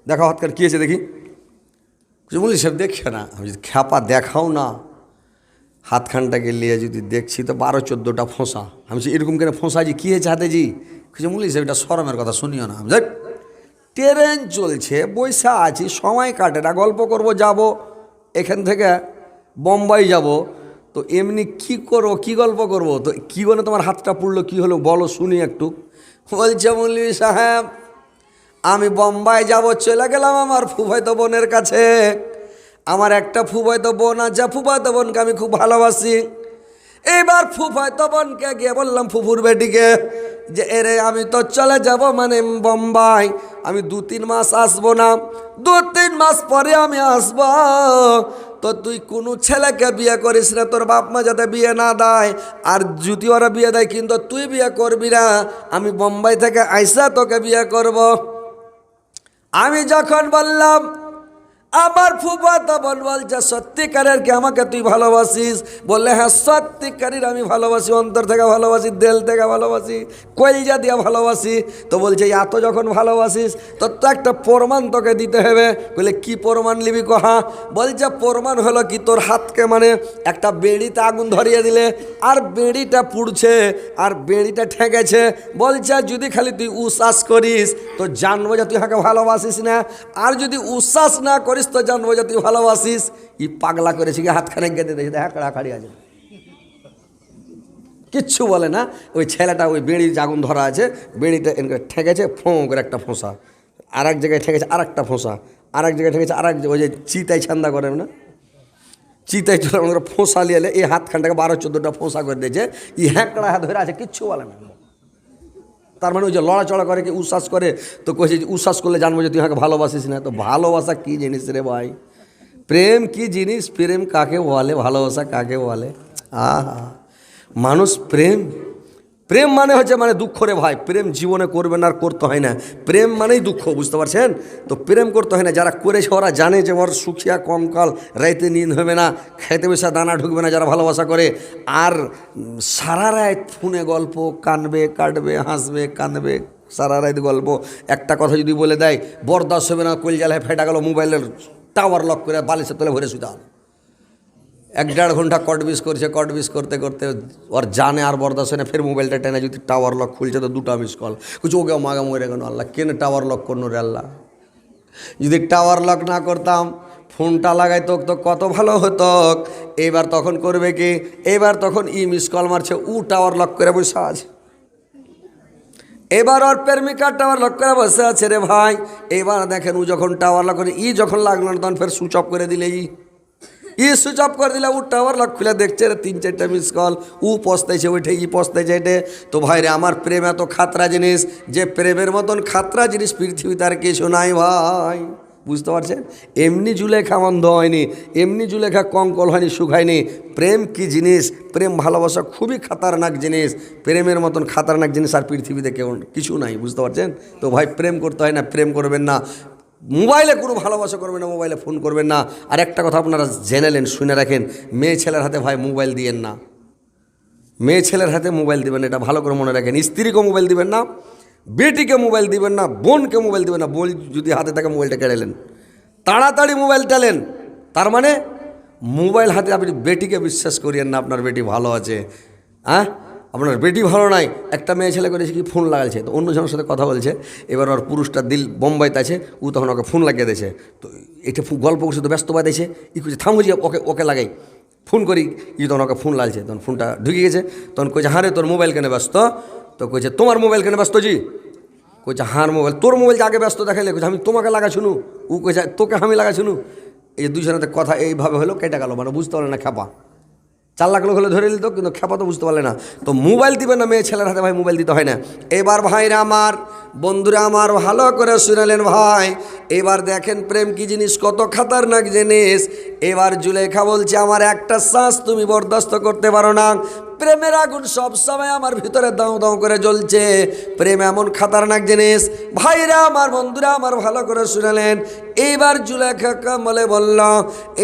দেখাও হাত কাট কী হয়েছে দেখি, বলি সব দেখিও না। আমি যদি খ্যাপা দেখাও না, হাতখানটাকে নিয়ে যদি দেখছি তো 12-14টা ফোঁসা। আমি এরকম কেন ফোঁসা জি, কী হয়েছে হাতে জি? কিছু বলি সব, এটা শরমের কথা শুনিও না। আমি ট্রেন চলছে, বৈশা আছি, সময় কাটে না, গল্প করব, যাব এখান থেকে বোম্বাই যাব, তো এমনি কি করবো, কি গল্প করব, তো কী বলে তোমার হাতটা পুড়লো, কি হলো বলো শুনি একটু। বলছে, মৌলভী সাহেব আমি বোম্বাই যাব, চলে গেলাম আমার ফুফায়তো বোনের কাছে। আমার একটা ফুফায়তো বোন আছে, ফুফায়তো বোনকে আমি খুব ভালোবাসি। এইবার ফুফায়তো বোনকে গিয়ে বললাম, ফুফুর বেটিকে, যে এরে আমি তো চলে যাব মানে বোম্বাই, আমি 2-3 মাস আসবো না, 2-3 মাস পরে আমি আসব, তো তুই কোনো ছেলেকে বিয়ে করিস না, তোর বাপ মা যাতে বিয়ে না দেয়, আর যদি ওরা বিয়ে দেয় কিন্তু তুই বিয়ে করবি না, আমি বোম্বাই থেকে আইসা তোকে বিয়ে করব। আমি যখন বললাম, আমার ফুফাতো বোন বলছে, সত্যিকারের কি আমাকে তুই ভালোবাসিস? বললে, হ্যাঁ সত্যিকারের আমি ভালোবাসি, অন্তর থেকে ভালোবাসি, দিল থেকে ভালোবাসি, কলিজা দিয়ে ভালোবাসি। তো বলছে, এত যখন ভালোবাসিস তোর তো একটা প্রমাণ তোকে দিতে হবে। বলে, কি প্রমাণ নিবি কহা? বলছে, প্রমাণ হলো কি, তোর হাতকে মানে একটা বেড়িতে আগুন ধরিয়ে দিলে, আর বেড়িটা পুড়ছে, আর বেড়িটা ঠেকেছে। বলছে, যদি খালি তুই উশ্বাস করিস তো জানবো যে তুই হাকে ভালোবাসিস না, আর যদি উশ্বাস না করিস তো জানবো যে তুই ভালোবাসিস। ই পাগলা করেছি কি, হাতখানে গেঁদে দেখি হাঁকড়াখাড়ি আছে, কিচ্ছু বলে না। ওই ছেলেটা ওই বেড়ির আগুন ধরা আছে, বেড়িটা ঠেকেছে, ফোঁ করে একটা ফোঁসা, আর এক জায়গায় ঠেকেছে আর একটা ফোঁসা, আর এক জায়গায় ঠেকেছে আর এক, ওই যে চিতাই ছান্দা করে না, চিতাই চলে আমাদের ফোঁসা লিয়ে এই হাতখানটাকে 12-14টা ফোঁসা করে দিয়েছে। ই হ্যাঁকড়া হাত ধরে আছে, কিচ্ছু বলে না। তার মানে ওই যে লড়াচড়া করে কি উচ্ছ্বাস করে, তো কইছে যে উচ্ছ্বাস করলে জানবো যে তুই আমাকে ভালোবাসিস না। তো ভালোবাসা কী জিনিস রে ভাই, প্রেম কি জিনিস, প্রেম কাকে বলে, ভালোবাসা কাকে বলে? আহা, মানুষ প্রেম, প্রেম মানে হচ্ছে মানে দুঃখ রে ভাই। প্রেম জীবনে করবেন আর করতে হয় না, প্রেম মানেই দুঃখ, বুঝতে পারছেন? তো প্রেম করতে হয় না, যারা করেছে ওরা জানে যে ওর সুখিয়া কমকাল, রাইতে নিন্দ হবে না, খেতে বসে দানা ঢুকবে না যারা ভালোবাসা করে। আর সারা রাত ফোনে গল্প, কানবে কাটবে, হাসবে কাঁদবে, সারা রাত গল্প। একটা কথা যদি বলে দেয় বরদাস্ত হবে না, কলজালায় ফেটা গেল, মোবাইলের টাওয়ার লক করে বালিশের তলে ভরে শুতে হবে। 1-1.5 ঘন্টা কটবিস করছে, কটবিস করতে করতে ওর জানে আর বরদাস্ত হয় না। ফের মোবাইলটা টেনে যদি টাওয়ার লক খুলছে তো 2টা মিস কল, কিছু ওকে মাগা মরে গেল। আল্লাহ কেন টাওয়ার লক করলো রে আল্লাহ? যদি টাওয়ার লক না করতাম, ফোনটা লাগাই তো কত ভালো হতো। এইবার তখন করবে কি, এইবার তখন মিস কল মারছে, টাওয়ার লক করে বসে আছে। এবার ওর প্রেমিকার টাওয়ার লক করে বসে আছে রে ভাই। এবার দেখেন ও যখন টাওয়ার লক করে যখন লাগলো না, তখন ফের সুইচ অফ করে দিলে, সুইচ অফ করে দিলে টাওয়ার লক খুলে দেখছে রে 3-4টা মিস কল, পস্তাইছে ওইঠে, পস্তাইছে এটে। তো ভাই রে আমার, প্রেম এত খাতরা জিনিস যে প্রেমের মতন খাতরা জিনিস পৃথিবীতে আর কিছু নাই ভাই, বুঝতে পারছেন? এমনি জুলেখা বন্ধ হয়নি, এমনি জুলেখা কঙ্কল হয়নি, শুকায়নি। প্রেম কি জিনিস, প্রেম ভালোবাসা খুবই খাতারনাক জিনিস। প্রেমের মতন খাতারনাক জিনিস আর পৃথিবীতে কেউ কিছু নাই, বুঝতে পারছেন? তো ভাই প্রেম করতে হয় না, প্রেম করবেন না, মোবাইলে কোনো ভালোবাসা করবেন না, মোবাইলে ফোন করবেন না। আর একটা কথা আপনারা জেনেলেন, শুনে রাখেন, মেয়ে ছেলের হাতে ভাই মোবাইল দিয়েন না, মেয়ে ছেলের হাতে মোবাইল দিবেন, এটা ভালো করে মনে রাখেন। স্ত্রীকে মোবাইল দিবেন না, বেটিকে মোবাইল দিবেন না, বোনকে মোবাইল দিবেন না। বোন যদি হাতে থাকে মোবাইলটা কেড়েলেন, তাড়াতাড়ি মোবাইল টেলেন, তার মানে মোবাইল হাতে আপনি বেটিকে বিশ্বাস করিয়েন না আপনার বেটি ভালো আছে। হ্যাঁ, আপনার বেটি ভালো নাই, একটা মেয়ে ছেলে করেছে কি ফোন লাগাচ্ছে, তো অন্য জনের সাথে কথা বলছে। এবার ওর পুরুষটা দিল বোম্বাইতে আছে, ও তখন ওকে ফোন লাগিয়ে দিয়েছে। তো এটা গল্প করছে, তো ব্যস্ত পাইছে, করছে থামো যে ওকে লাগাই ফোন করি। তখন ওকে ফোন লাগছে, তখন ফোনটা ঢুকে গেছে। তখন কইছে হ্যাঁ রে তোর মোবাইল কেন ব্যস্ত? তো কইছে তোমার মোবাইল কেন ব্যস্ত জি? কইছে হার মোবাইল, তোর মোবাইল আগে ব্যস্ত দেখাইলে, কইছে আমি তোমাকে লাগা শুনু, ও কইছে তোকে আমি লাগা শুনু। এই যে দুজনের কথা এইভাবে হলো, কেটে গেল, মানে বুঝতে পারলে না, খেপা 4 লাখ লোক হলে ধরে নিত, কিন্তু খেপা তো বুঝতে পারলে না। তো মোবাইল দিবেন না, মেয়ে ছেলের হাতে ভাই মোবাইল দিতে হয় না। এবার ভাইরা আমার, বন্ধুরা আমার, ভালো করে শুনালেন ভাই। এবার দেখেন প্রেম কি জিনিস, কত খাতারনাক জিনিস। এবার জুলেখা বলছে আমার একটা শ্বাস তুমি বরদাস্ত করতে পারো না, প্রেমের আগুন সব সময় আমার ভিতরে দাও দাও করে জ্বলছে। প্রেম এমন খাতারনাক জিনিস ভাইরা আমার, বন্ধুরা আমার, ভালো করে শুনালেন। এইবার জুলেখা কামলে বলল,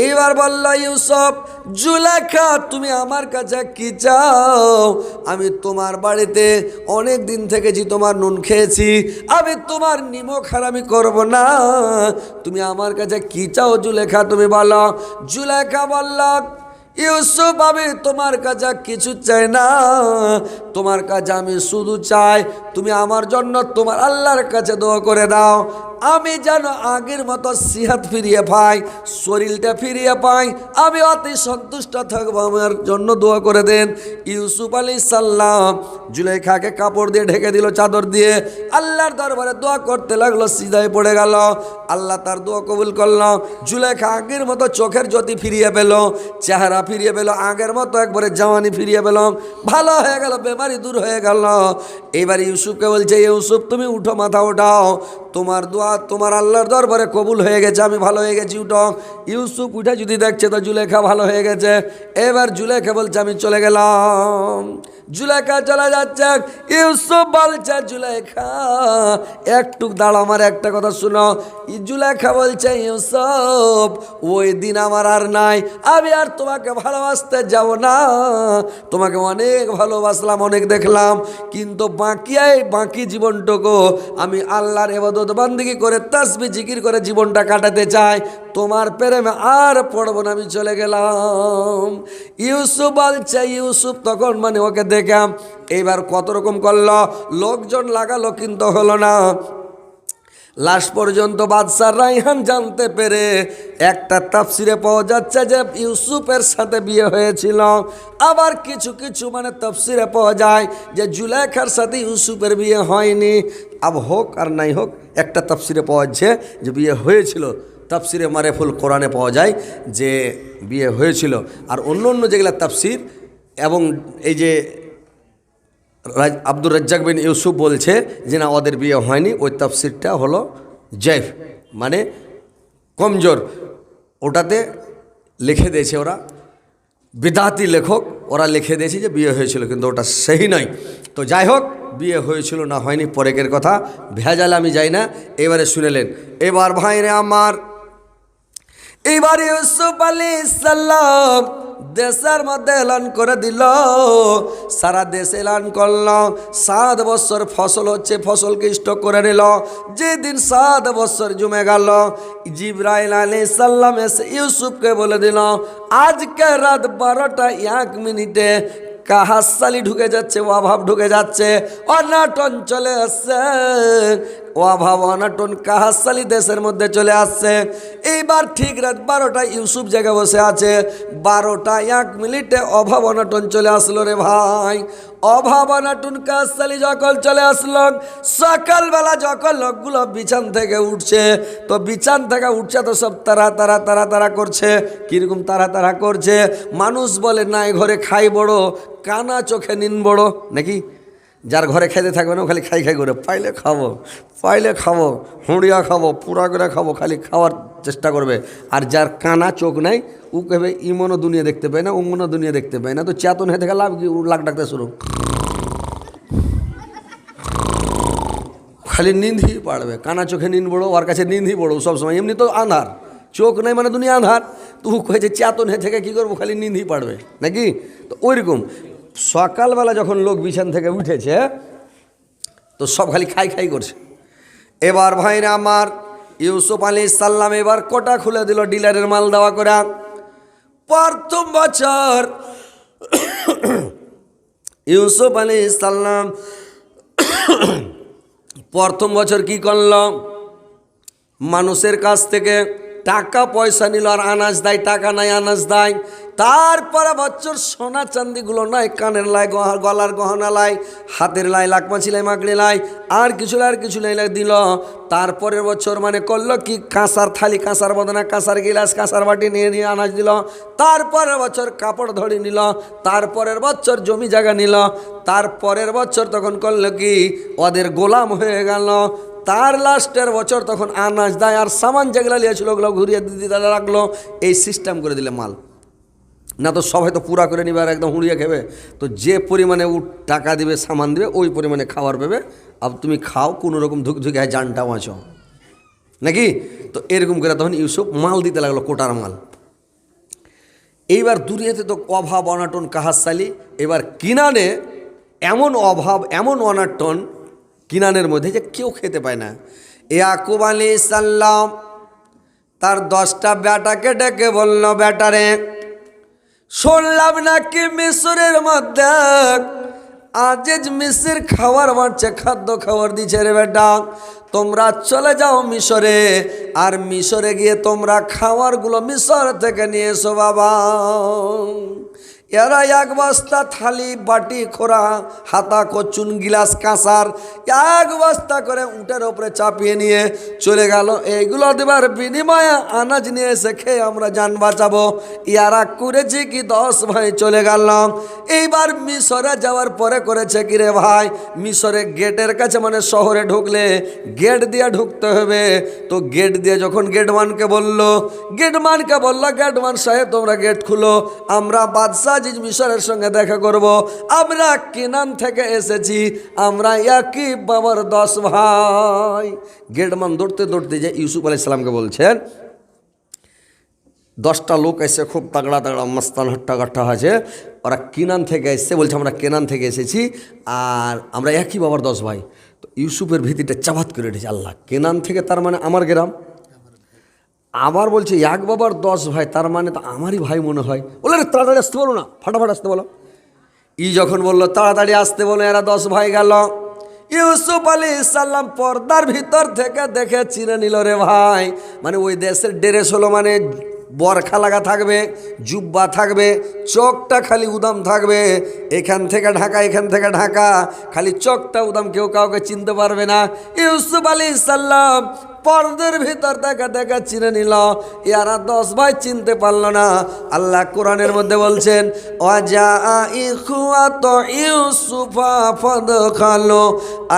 এইবার বলল ইউসুফ, জুলেখা তুমি আমার কাছে কি চাও? আমি তোমার বাড়িতে অনেক দিন থেকেছি, তোমার নুন খেয়েছি, আমি তোমার নিমক হারামি করব না। তুমি আমার কাছে কি চাও জুলেখা, তুমি বলো। জুলেখা বলল, ইউসুফ আমি তোমার কাছে কিছু চাই না, তোমার কাছে আমি শুধু চাই তুমি আমার জন্য তোমার আল্লাহর কাছে দোয়া করে দাও, আমি যেন আগের মতো সিহাত ফিরিয়ে পাই, শরীরটা ফিরিয়ে পাই, আমি অতি সন্তুষ্ট থাকবো, আমার জন্য দোয়া করে দেন। ইউসুফ আলাইহিস সালাম জুলেখাকে কাপড় দিয়ে ঢেকে দিল, চাদর দিয়ে, আল্লাহর দরবারে দোয়া করতে লাগলো, সিজদায় পড়ে গেল। আল্লাহ তার দোয়া কবুল করলো। জুলেখা আগের মতো চোখের জ্যোতি ফিরিয়ে পেল, চেহারা ফিরিয়ে পেল, আগের মতো একবারে জওয়ানি ফিরিয়ে পেল, ভালো হয়ে গেল, বেমারি দূর হয়ে গেল। এবার ইউসুফকে বলছে, ইউসুফ তুমি উঠো, মাথা উঠাও, তোমার দোয়া তোমার আল্লাহর দরবারে কবুল হয়ে গেছে, আমি ভালো হয়ে গেছি, উঠো। ইউসুফ উঠে যদি দেখছে তো জুলেখা ভালো হয়ে গেছে। এবার জুলেখা বলছে আমি চলে গেলাম। জুলেখা চলে যাচ্ছে। ইউসুফ বলছে, জুলেখা একটু দাঁড়াও, আমার একটা কথা শুনো। জুলেখা বলছে, ইউসুফ ওই দিন আমার আর নাই, আমি আর তোমাকে ভালোবাসতে যাব না, তোমাকে অনেক ভালোবাসলাম, অনেক দেখলাম, কিন্তু বাকি জীবনটুকু আমি আল্লাহর ইবাদত বান্দিগি করে, তাসবিহ জিকির করে জীবনটা কাটাতে চাই, তোমার প্রেমে আর পড়ব না, আমি চলে গেলাম। ইউসুফ বলছে, ইউসুফ তখন মানে ওকে দেখাম। এইবার কত রকম করলো, লোকজন লাগালো, কিন্তু হলো না। লাস্ট পর্যন্ত বাদশা রায়হান জানতে পেরে একটা তাফসিরে পাওয়া যাচ্ছে যে ইউসুফের সাথে বিয়ে হয়েছিল, আবার কিছু কিছু মানে তাফসিরে পাওয়া যায় যে জুলেখার সাথে ইউসুফের বিয়ে হয়নি। আব হোক আর নাই হোক, একটা তাফসিরে পাওয়া যাচ্ছে যে বিয়ে হয়েছিল, তাফসিরে মারেফুল কোরআনে পাওয়া যায় যে বিয়ে হয়েছিল। আর অন্য অন্য যেগুলো তাফসির এবং এই যে আব্দুর রাজ্জাক বিন ইউসুফ বলছে যে না ওদের বিয়ে হয়নি, ওই তাফসিরটা হলো জয়ফ মানে কমজোর, ওটাতে লিখে দিয়েছে ওরা বিদাতি লেখক, ওরা লিখে দিয়েছে যে বিয়ে হয়েছিল, কিন্তু ওটা সেই নয়। তো যাই হোক, বিয়ে হয়েছিল না হয়নি পরেকের কথা, ভেজালে আমি যাই না। এবারে শুনেলেন, এবার ভাইরে আমার, এবার ইউসুফ আলাইহিস সালাম দেশের মধ্যে এলান করে দিল, সারা দেশ এলান করল 7 বছর ফসল হচ্ছে, ফসলকে স্টক করে নিল। যেদিন 7 বছর জমে গেল, জিবরাইল আলাইহিস সালাম এসে ইউসুফকে বলে দিল, আজকে রাত 12টা 1 মিনিটে কাহাসালি ঢুকে যাচ্ছে, অভাব ঢুকে যাচ্ছে, অনাটন চলে আসছে, অভাব অনাটন কাহাসালি দেশের মধ্যে চলে আসছে। এইবার ঠিক রাত 12টা ইউসুফ জায়গায় বসে আছে, 12টা 1 মিনিটে অভাব অনাটন চলে আসলো রে ভাই। অভাব অনাটন কাহাসালি যখন চলে আসলো, সকালবেলা যখন লোকগুলো বিছান থেকে উঠছে, তো বিছান থেকে উঠছে তো সব তারা তারা তারা তারা করছে। কীরকম তারা তারা করছে? মানুষ বলে নাই ঘরে খাই বড়, কানা চোখে নিন বড়, নাকি? যার ঘরে খেতে থাকবে না খালি খাই খাই করে, পাইলে খাবো পাইলে খাবো, হুঁড়িয়া খাবো, পুরা করে খাবো, খালি খাওয়ার চেষ্টা করবে। আর যার কানা চোখ নাই ও কবে ইমনও দুনিয়া দেখতে পায় না, উমনও দুনিয়া দেখতে পায় না, তো চেতন হয়ে থেকে লাভ কি? ও লাখ ডাকতে শুরু, খালি নিন্দই পাড়বে। কানা চোখে নিন বড়ো, ওর কাছে নিন্দই বড়ো সবসময়, এমনি তো আন্ধার, চোখ নাই মানে দুনিয়া আন্ধার, তো কয়েছে চেতন হয়ে থেকে কী করবো, খালি নিন্দই পাড়বে, নাকি? তো ওইরকম সকালবেলা যখন লোক বিছান থেকে উঠেছে, তো সব খালি খাই খাই করছে। এবার ভাইরা আমার, ইউসুফ আলাইহিস সালাম এবার কোটা খুলে দিল ডিলারের মাল দেওয়া করে। প্রথম বছর ইউসুফ আলাইহিস সালাম প্রথম বছর কি করল, মানুষের কাছ থেকে টাকা পয়সা নিল, আর আনাজ দেয়, টাকা নাই আনাজ দেয়। তারপরে বছর সোনা চান্দিগুলো নাই, কানের লাই, গলার গহনা লাই, হাতের লাই, লাকমাছি লাই, মাগড়ি লাই, আর কিছু লাই দিল। তারপরের বছর মানে করলো কি, কাঁসার থালি, কাঁসার বদনা, কাঁসার গিলাস, কাঁসার বাটি নিয়ে নিয়ে আনাজ দিল। তারপরের বছর কাপড় ধরে নিল। তারপরের বছর জমি জায়গা নিল। তারপরের বছর তখন করলো কি, ওদের গোলাম হয়ে গেল। তার লাস্টের বছর তখন আনাজ দেয়, আর সামান যেগুলো নিয়েছিল ওগুলো ঘুরিয়ে দিদি দাদা রাখলো। এই সিস্টেম করে দিলে মাল, না তো সবাই তো পুরা করে নিবে আর একদম হুড়িয়ে খেবে। তো যে পরিমাণে ও টাকা দিবে, সামান দিবে, ওই পরিমাণে খাবার পাবে। আর তুমি খাও, কোনো রকম ধুকে জানটা বাঁচো, নাকি? তো এরকম করে তখন ইউসুফ মাল দিতে লাগলো, কোটার মাল। এইবার দুনিয়াতে তো অভাব অনাটন কাহাসালি। এবার কিনানে এমন অভাব, এমন অনাটন কিনানের মধ্যে যে কেউ খেতে পায় না। ইয়াকুব আলাইহিস সালাম তার 10টা বেটাকে ডেকে বলল, বেটারে শুনলাম নাকি মিশরের মধ্যে আজিজ মিশর খাবার বাড়ছে, খাদ্য খাবার দিচ্ছে রে বেটা, তোমরা চলে যাও মিশরে, আর মিশরে গিয়ে তোমরা খাবারগুলো মিশর থেকে নিয়ে এসো বাবা। এরা 1 বস্তা থালি, বাটি, খোরা, হাতা, কচুন, গিলাস, কাঁসার 1 বস্তা করে উটের ওপরে চাপিয়ে নিয়ে চলে গেল। এইগুলো দেবার বিনিময়ে আনাজ নিয়ে এসে খেয়ে আমরা যান বাঁচাবো। ইয়ারা করেছে কি, 10 ভাই চলে গেল। এইবার মিশরে যাওয়ার পরে করেছে কি রে ভাই, মিশরে গেটের কাছে মানে শহরে ঢুকলে গেট দিয়ে ঢুকতে হবে। তো গেট দিয়ে যখন গেটম্যানকে বলল, গেটম্যান সাহেব তোমরা গেট খুলো, আমরা বাদশাহ আজিজ মিশরের সঙ্গে দেখা করব, আমরা কেনান থেকে এসেছি, আমরা একই বাবার 10 ভাই। গেটম্যান দৌড়তে দৌড়তে যে ইউসুফ আলাইহিস সালামকে বলছেন, 10টা লোক এসে খুব তাগড়া তাগড়া মস্তান হট্টাঘাট্টা আছে, ওরা কেনান থেকে এসছে, বলছে আমরা কেনান থেকে এসেছি, আর আমরা একই বাবার 10 ভাই। তো ইউসুফের ভীতিটা চাবাত করে উঠেছে, আল্লাহ, কেনান থেকে তার মানে আমার গ্রাম, আবার বলছে 1 বাবার 10 ভাই, তার মানে তো আমারই ভাই মনে হয়। বলে রে তাড়াতাড়ি আসতে বলো না, ফাটাফাট আসতে বলো। যখন বললো তাড়াতাড়ি আসতে বলো, এরা 10 ভাই গেল। ইউসুফ আলাইহিস সালাম পর্দার ভিতর থেকে দেখে চিনে নিল রে ভাই, মানে ওই দেশের ড্রেস হলো মানে বরখা লাগা থাকবে, জুব্বা থাকবে, চোখটা খালি উদাম থাকবে, এখান থেকে ঢাকা, এখান থেকে ঢাকা, খালি চোখটা উদাম, কেউ কাউকে চিনতে পারবে না। ইউসুফ আলাইহিস সালাম পর্দার ভিতর দেখা দেখা চিনে নিল। এরা 10 ভাই চিনতে পারল না। আল্লাহ কোরআনের মধ্যে বলছেন, ওয়াজা ইখওয়াতু ইউসুফা ফাদখালু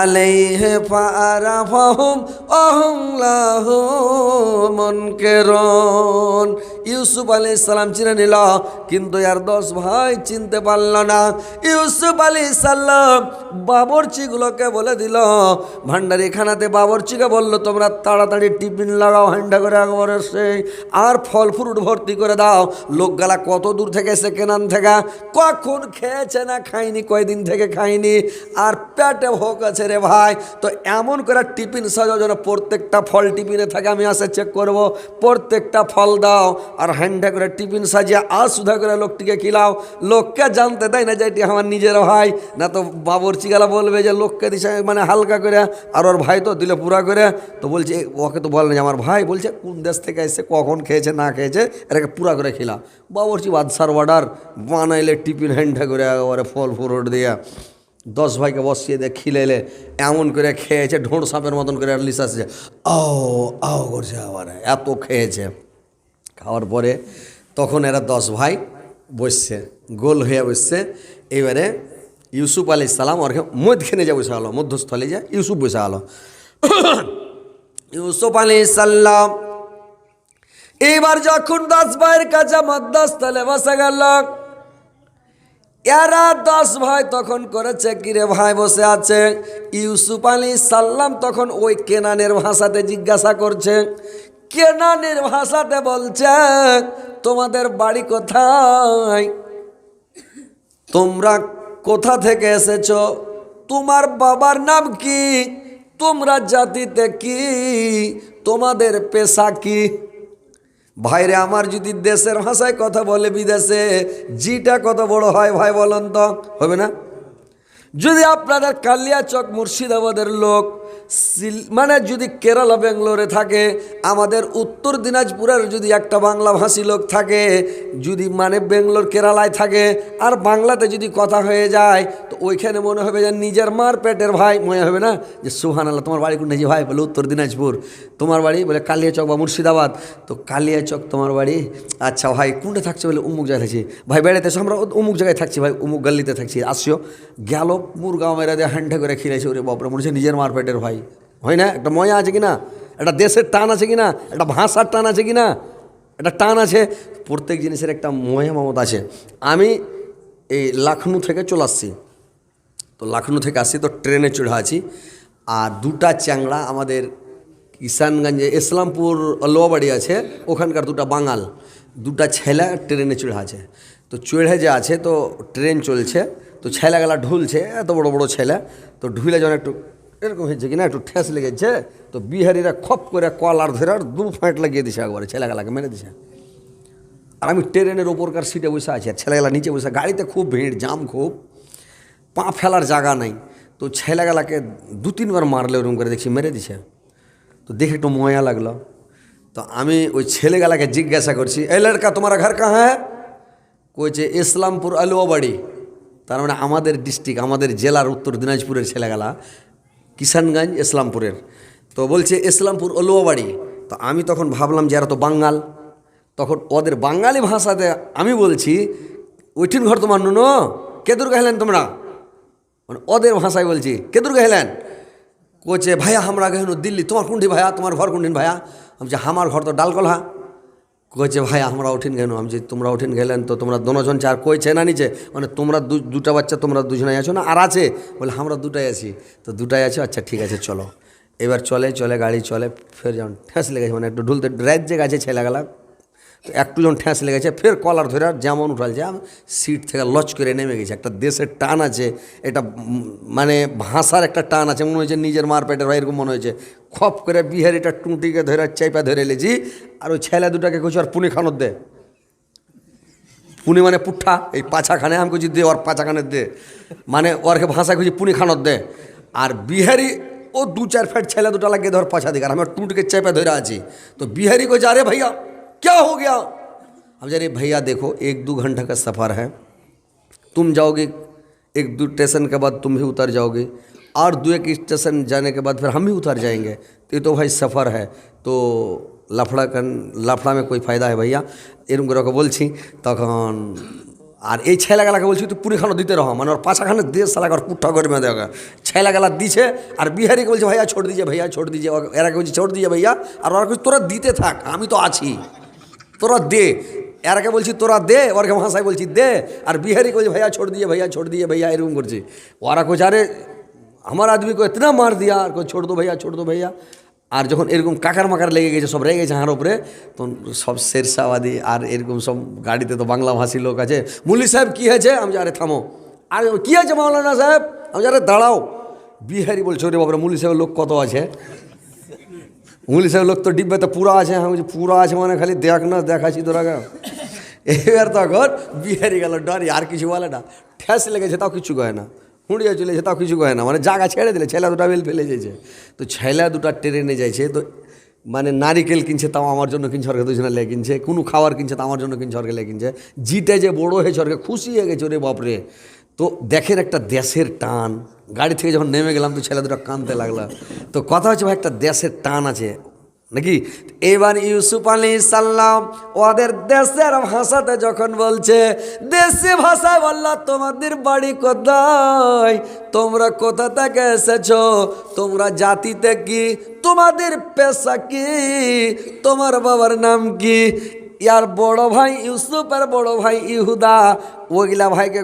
আলাইহি ফাআরাফাহুম ওয়াহুম লাহু মুনকিরুন। ইউসুফ আলাইহিস সালাম চিনে নিল, কিন্তু আর 10 ভাই চিনতে পারল না। ইউসুফ আলাইহিস সালাম বাবরচিগুলোকে বলে দিল, ভান্ডারি খানাতে বাবরচিকে বলল, তোমরা তাড়াতাড়ি টিফিন লাগাও, হান্ডা করে একবারে সেই আর ফল ফ্রুট ভর্তি করে দাও। লোকগালা কত দূর থেকে এসে, কেনান থেকে, কখন খেয়েছে না খায়নি, কয়দিন থেকে খায়নি, আর পেটে ভোক আছে রে ভাই। তো এমন করে টিফিন সাজাও যেন প্রত্যেকটা ফল টিফিনে থাকে, আমি আসে চেক করব, প্রত্যেকটা ফল দাও আর হান্ডা করে টিফিন সাজিয়ে আর সুধা করে লোকটিকে খিলাও। লোককে জানতে দেয় না যে এটি আমার নিজের ভাই, না তো বাবরচিগালা বলবে যে লোককে দিছে মানে হালকা করে, আর ওর ভাই তো দিলে পুরা করে। তো বলছে ওকে তো বলে না যে আমার ভাই, বলছে কোন দেশ থেকে এসে, কখন খেয়েছে না খেয়েছে, এটাকে পুরা করে খিলা। বাবরচি বাদশার অর্ডার বানাইলে টিফিন হ্যান্ডা করে একেবারে ফল ফ্রুট দিয়ে 10 ভাইকে বসিয়ে দিয়ে খিলাইলে এমন করে খেয়েছে, ঢোঁড় সাপের মতন করে লিস আসছে, আও আও করছে, আবার এত খেয়েছে। খাওয়ার পরে তখন এরা 10 ভাই বসছে, গোল হয়ে বসছে। এবারে ইউসুফ আলাইহিস সালাম ওর মধ্যখানে যা বসে হলো, মধ্যস্থলে যা ইউসুফ বসে হলো। ইউসুফ আলাইহিস সালাম এইবার যখন 10 ভাইয়ের কাছে মধ্যস্থলে বসে গেল, এরা 10 ভাই তখন করেছে কিরে ভাই বসে আছে। ইউসুফ আলাইহিস সালাম তখন ওই কেনানের ভাষাতে জিজ্ঞাসা করছে, কেনানের ভাষাতে বলছে, তোমাদের বাড়ি কোথায়, তোমরা কোথা থেকে এসেছো, তোমার বাবার নাম কি, তোমরা জাতিতে কি, তোমাদের পেশা কি। ভাইরে আমার যদি দেশের ভাষায় কথা বলে বিদেশে, জিটা কত বড় হয় ভাই বলেন তো, হবে না? যদি আপনাদের কালিয়াচক মুর্শিদাবাদের লোক মানে যদি কেরালা বেঙ্গলোরে থাকে, আমাদের উত্তর দিনাজপুরের যদি একটা বাংলাভাষী লোক থাকে, যদি মানে বেঙ্গলোর কেরালায় থাকে, আর বাংলাতে যদি কথা হয়ে যায়, তো ওইখানে মনে হবে যে নিজের মার পেটের ভাই, মনে হবে না যে সুবহানাল্লাহ, তোমার বাড়ি কোনটা? যে ভাই বলে উত্তর দিনাজপুর। তোমার বাড়ি? বলে কালিয়াচক বা মুর্শিদাবাদ। তো কালিয়াচক তোমার বাড়ি, আচ্ছা ভাই কোনটা থাকছে? বলে অমুক জায়গায় থাকছি। ভাই বেড়াতে এসো, আমরা অমুক জায়গায় থাকছি ভাই, অমুক গাল্লিতে থাকছি, আসিও। গেল মুরগাঁও মেরা দিয়ে হ্যান্ডা করে খিলাইছে, ওরে বাপরে, মনে হচ্ছে নিজের মার পেটের ভাই। হয় না? একটা ময়া আছে কিনা, একটা দেশের টান আছে কিনা, একটা ভাষার টান আছে কিনা, একটা টান আছে। প্রত্যেক জিনিসের একটা ময়া মমতা আছে। আমি এই লখনউ থেকে চলে আসছি, তো লখনউ থেকে আসছি, তো ট্রেনে চড়ে আছি, আর 2টা চ্যাংড়া আমাদের কিষানগঞ্জে ইসলামপুর লোয়াবাড়ি আছে, ওখানকার 2টা বাঙাল, 2টা ছেলে ট্রেনে চড়ে আছে। তো চড়ে যে আছে, তো ট্রেন চলছে, তো ছেলেগুলা ঢুলছে, এত বড় বড় ছেলে, তো ঢুলে যখন একটু এরকম হয়েছে কিনা, একটু ঠেস লেগেছে, তো বিহারিরা খপ করে কলার ধরে আর 2 ফাঁট লাগিয়ে দিছে, একবারে ছেলেগুলাকে মেরে দিছে। আর আমি ট্রেনের ওপরকার সিটে বসে আছি, আর ছেলেগুলা নিচে বসে। গাড়িতে খুব ভিড়, জাম খুব, পা ফেলার জায়গা নাই। তো ছেলেগুলাকে 2-3 বার মারলে ওরকম করে দেখছি মেরে দিছে। তো দেখে একটু ময়া লাগলো। তো আমি ওই ছেলেগুলাকে জিজ্ঞাসা করছি, এই লড়কা তোমারা ঘর কাহা হ্যাঁ? কইছে ইসলামপুর আলুয়াবাড়ি। তার মানে আমাদের ডিস্ট্রিক্ট, আমাদের জেলার উত্তর দিনাজপুরের ছেলেগুলা, কিষানগঞ্জ ইসলামপুরের। তো বলছে ইসলামপুর আলুয়াবাড়ি। তো আমি তখন ভাবলাম যে এরা তো বাঙাল, তখন ওদের বাঙালি ভাষাতে আমি বলছি, ওইঠিন ঘর তোমার নুনো, কেদুর গেলেন তোমরা, মানে ওদের ভাষায় বলছি, কেদুর গেলেন? কোচে ভাইয়া আমরা গেহন দিল্লি। তোমার কোনটি ভাইয়া, তোমার ঘর কোনদিন ভাইয়া? আমি যে আমার ঘর তো ডালকলহা। কইছে ভাইয়া আমরা উঠিন গেল। আমি যে তোমরা উঠিন গেলেন, তো তোমরা দোনোজন চার কইছে না নিচে, মানে তোমরা 2টা বাচ্চা, তোমরা 2জনাই আছো না, আর আছে? বলে আমরা 2টাই আছি। তো 2টাই আছো, আচ্ছা ঠিক আছে চলো। এবার চলে গাড়ি চলে, ফের যেমন ঠেস লেগেছে, মানে একটু ঢুলতে রাজ্যে গেছে ছেলেগুলা, তো একটু যখন ঠেস লেগেছে, ফের কলার ধরে যেমন উঠালছে, সিট থেকে লচ করে নেমে গেছে। একটা দেশের টান আছে, এটা মানে ভাষার একটা টান আছে, মনে হয়েছে নিজের মার পেটের ভাই, এরকম মনে হয়েছে। খপ করে বিহারিটা টুঁটিকে ধরে চাইপা ধরে লেছি, আর ওই ছেলে 2টাকে কইছে আর পুনি খানত দে। পুনি মানে পুঠা, এই পাছাখানে। আমি কইছি দে ওর পাছাখানে দে, মানে ওরকে ভাষা কইছি পুনি খানত দে। আর বিহারি ও 2-4 ফেট ছেলে 2টা লাগিয়ে ধর পাছা দিকে, আর আমি টুঁটিকে চাইপা ধরে আছি। তো বিহারি কইছে আরে भैया क्या हो गया? अब अरे भैया देखो 1-2 घंटा का सफ़र है, तुम जाओगे 1-2 स्टेशन के बाद तुम भी उतर जाओगे, और 2-1 स्टेशन जाने के बाद फिर हम भी उतर जाएंगे। तो ये तो भाई सफ़र है, तो লাফড়া में कोई फायदा है भैया। এরকম করে ওকে বলছি তখন, আর এই ছেলেগালাকে বলছি তুই পুরিখানো দিতে রহ, মানে ওর পাছাখানে দিয়ে সালাকে ওর পুঠা করে মেঁধে ওকে ছেলেগালা দিছে। আর বিহারিকে বলছে ভাইয়া ছোড় দিজিয়ে, ভাইয়া ছোড় দিজিয়ে, এরা বলছে ছোড় দিজিয়ে ভাইয়া। আর ওরা বলছে তোরা দিতে থাক, আমি তো আছি, তোরা দে। এরাকে বলছি তোরা দে, ওরকে ভাষায় বলছি দে। আর বিহারিকে বলছে ভাইয়া ছোড় দিয়ে, ভাইয়া ছোড় দিয়ে, ভাইয়া এরকম করছে। ওরা কোচ আরে আমার আদমি को इतना मार दिया, আর छोड़ दो भैया छोड़ दो भैया। আর যখন এরকম কাকার মাকার লেগে গেছে, সব রেগে গেছে হাঁড় উপরে, তখন সব শেরশাবাদী আর এরকম সব গাড়িতে তো বাংলাভাষী লোক আছে। মুল্লি সাহেব কী হয়েছে? আমি আরে থামো। আর কী হয়েছে মাওলানা সাহেব? আমি আরে দাঁড়াও। বিহারি বলছে ওরে বাবরে মুল্লি সাহেবের লোক কত আছে? মুল্লি সাহেবের লোক তো ডিব্বাতে পুরা আছে। আমি বলছি পুরা আছে মানে খালি দেখ না, দেখাচ্ছি তোরা। এবার তখন বিহারি গেল ডরি, আর কিছু বলে না। ঠেস লেগেছে তাও কিছু কয় না, হুঁড়িয়ে চলেছে তাও কিছু কয় না, মানে জায়গা ছেড়ে দিলে। ছেলে দুটা বেল ফেলে যাইছে, তো ছেলে দুটা ট্রেনে যাইছে। তো মানে নারিকেল কিনছে তাও আমার জন্য কিনছে, ওরকে দুজনে লেগে কিনছে। কোনো খাবার কিনছে তা আমার জন্য কিনছে, ওরকে লেগে কিনছে। জিটে যে বড় হয়েছে ওরকে খুশি হয়ে গেছে ওরে বাপরে। তো দেখেন একটা দেশের টান। গাড়ি থেকে যখন নেমে গেলাম তো ছেলে দুটা কাঁদতে লাগলো। তো কথা হচ্ছে ভাই একটা দেশের টান আছে নাকি। এবার ইউসুফ আলাইহিসসালাম ওদের দেশের ভাষাতে যখন বলছে, দেশি ভাষায় বলল তোমাদের বাড়ি কোথায়, তোমরা কোথা থেকে এসেছো, তোমরা জাতিতে কি, তোমাদের পেশা কি, তোমার বাবার নাম কি। ইয়ার বড় ভাই ইউসুফ আর বড় ভাই ইহুদা ওগিলা ভাইকে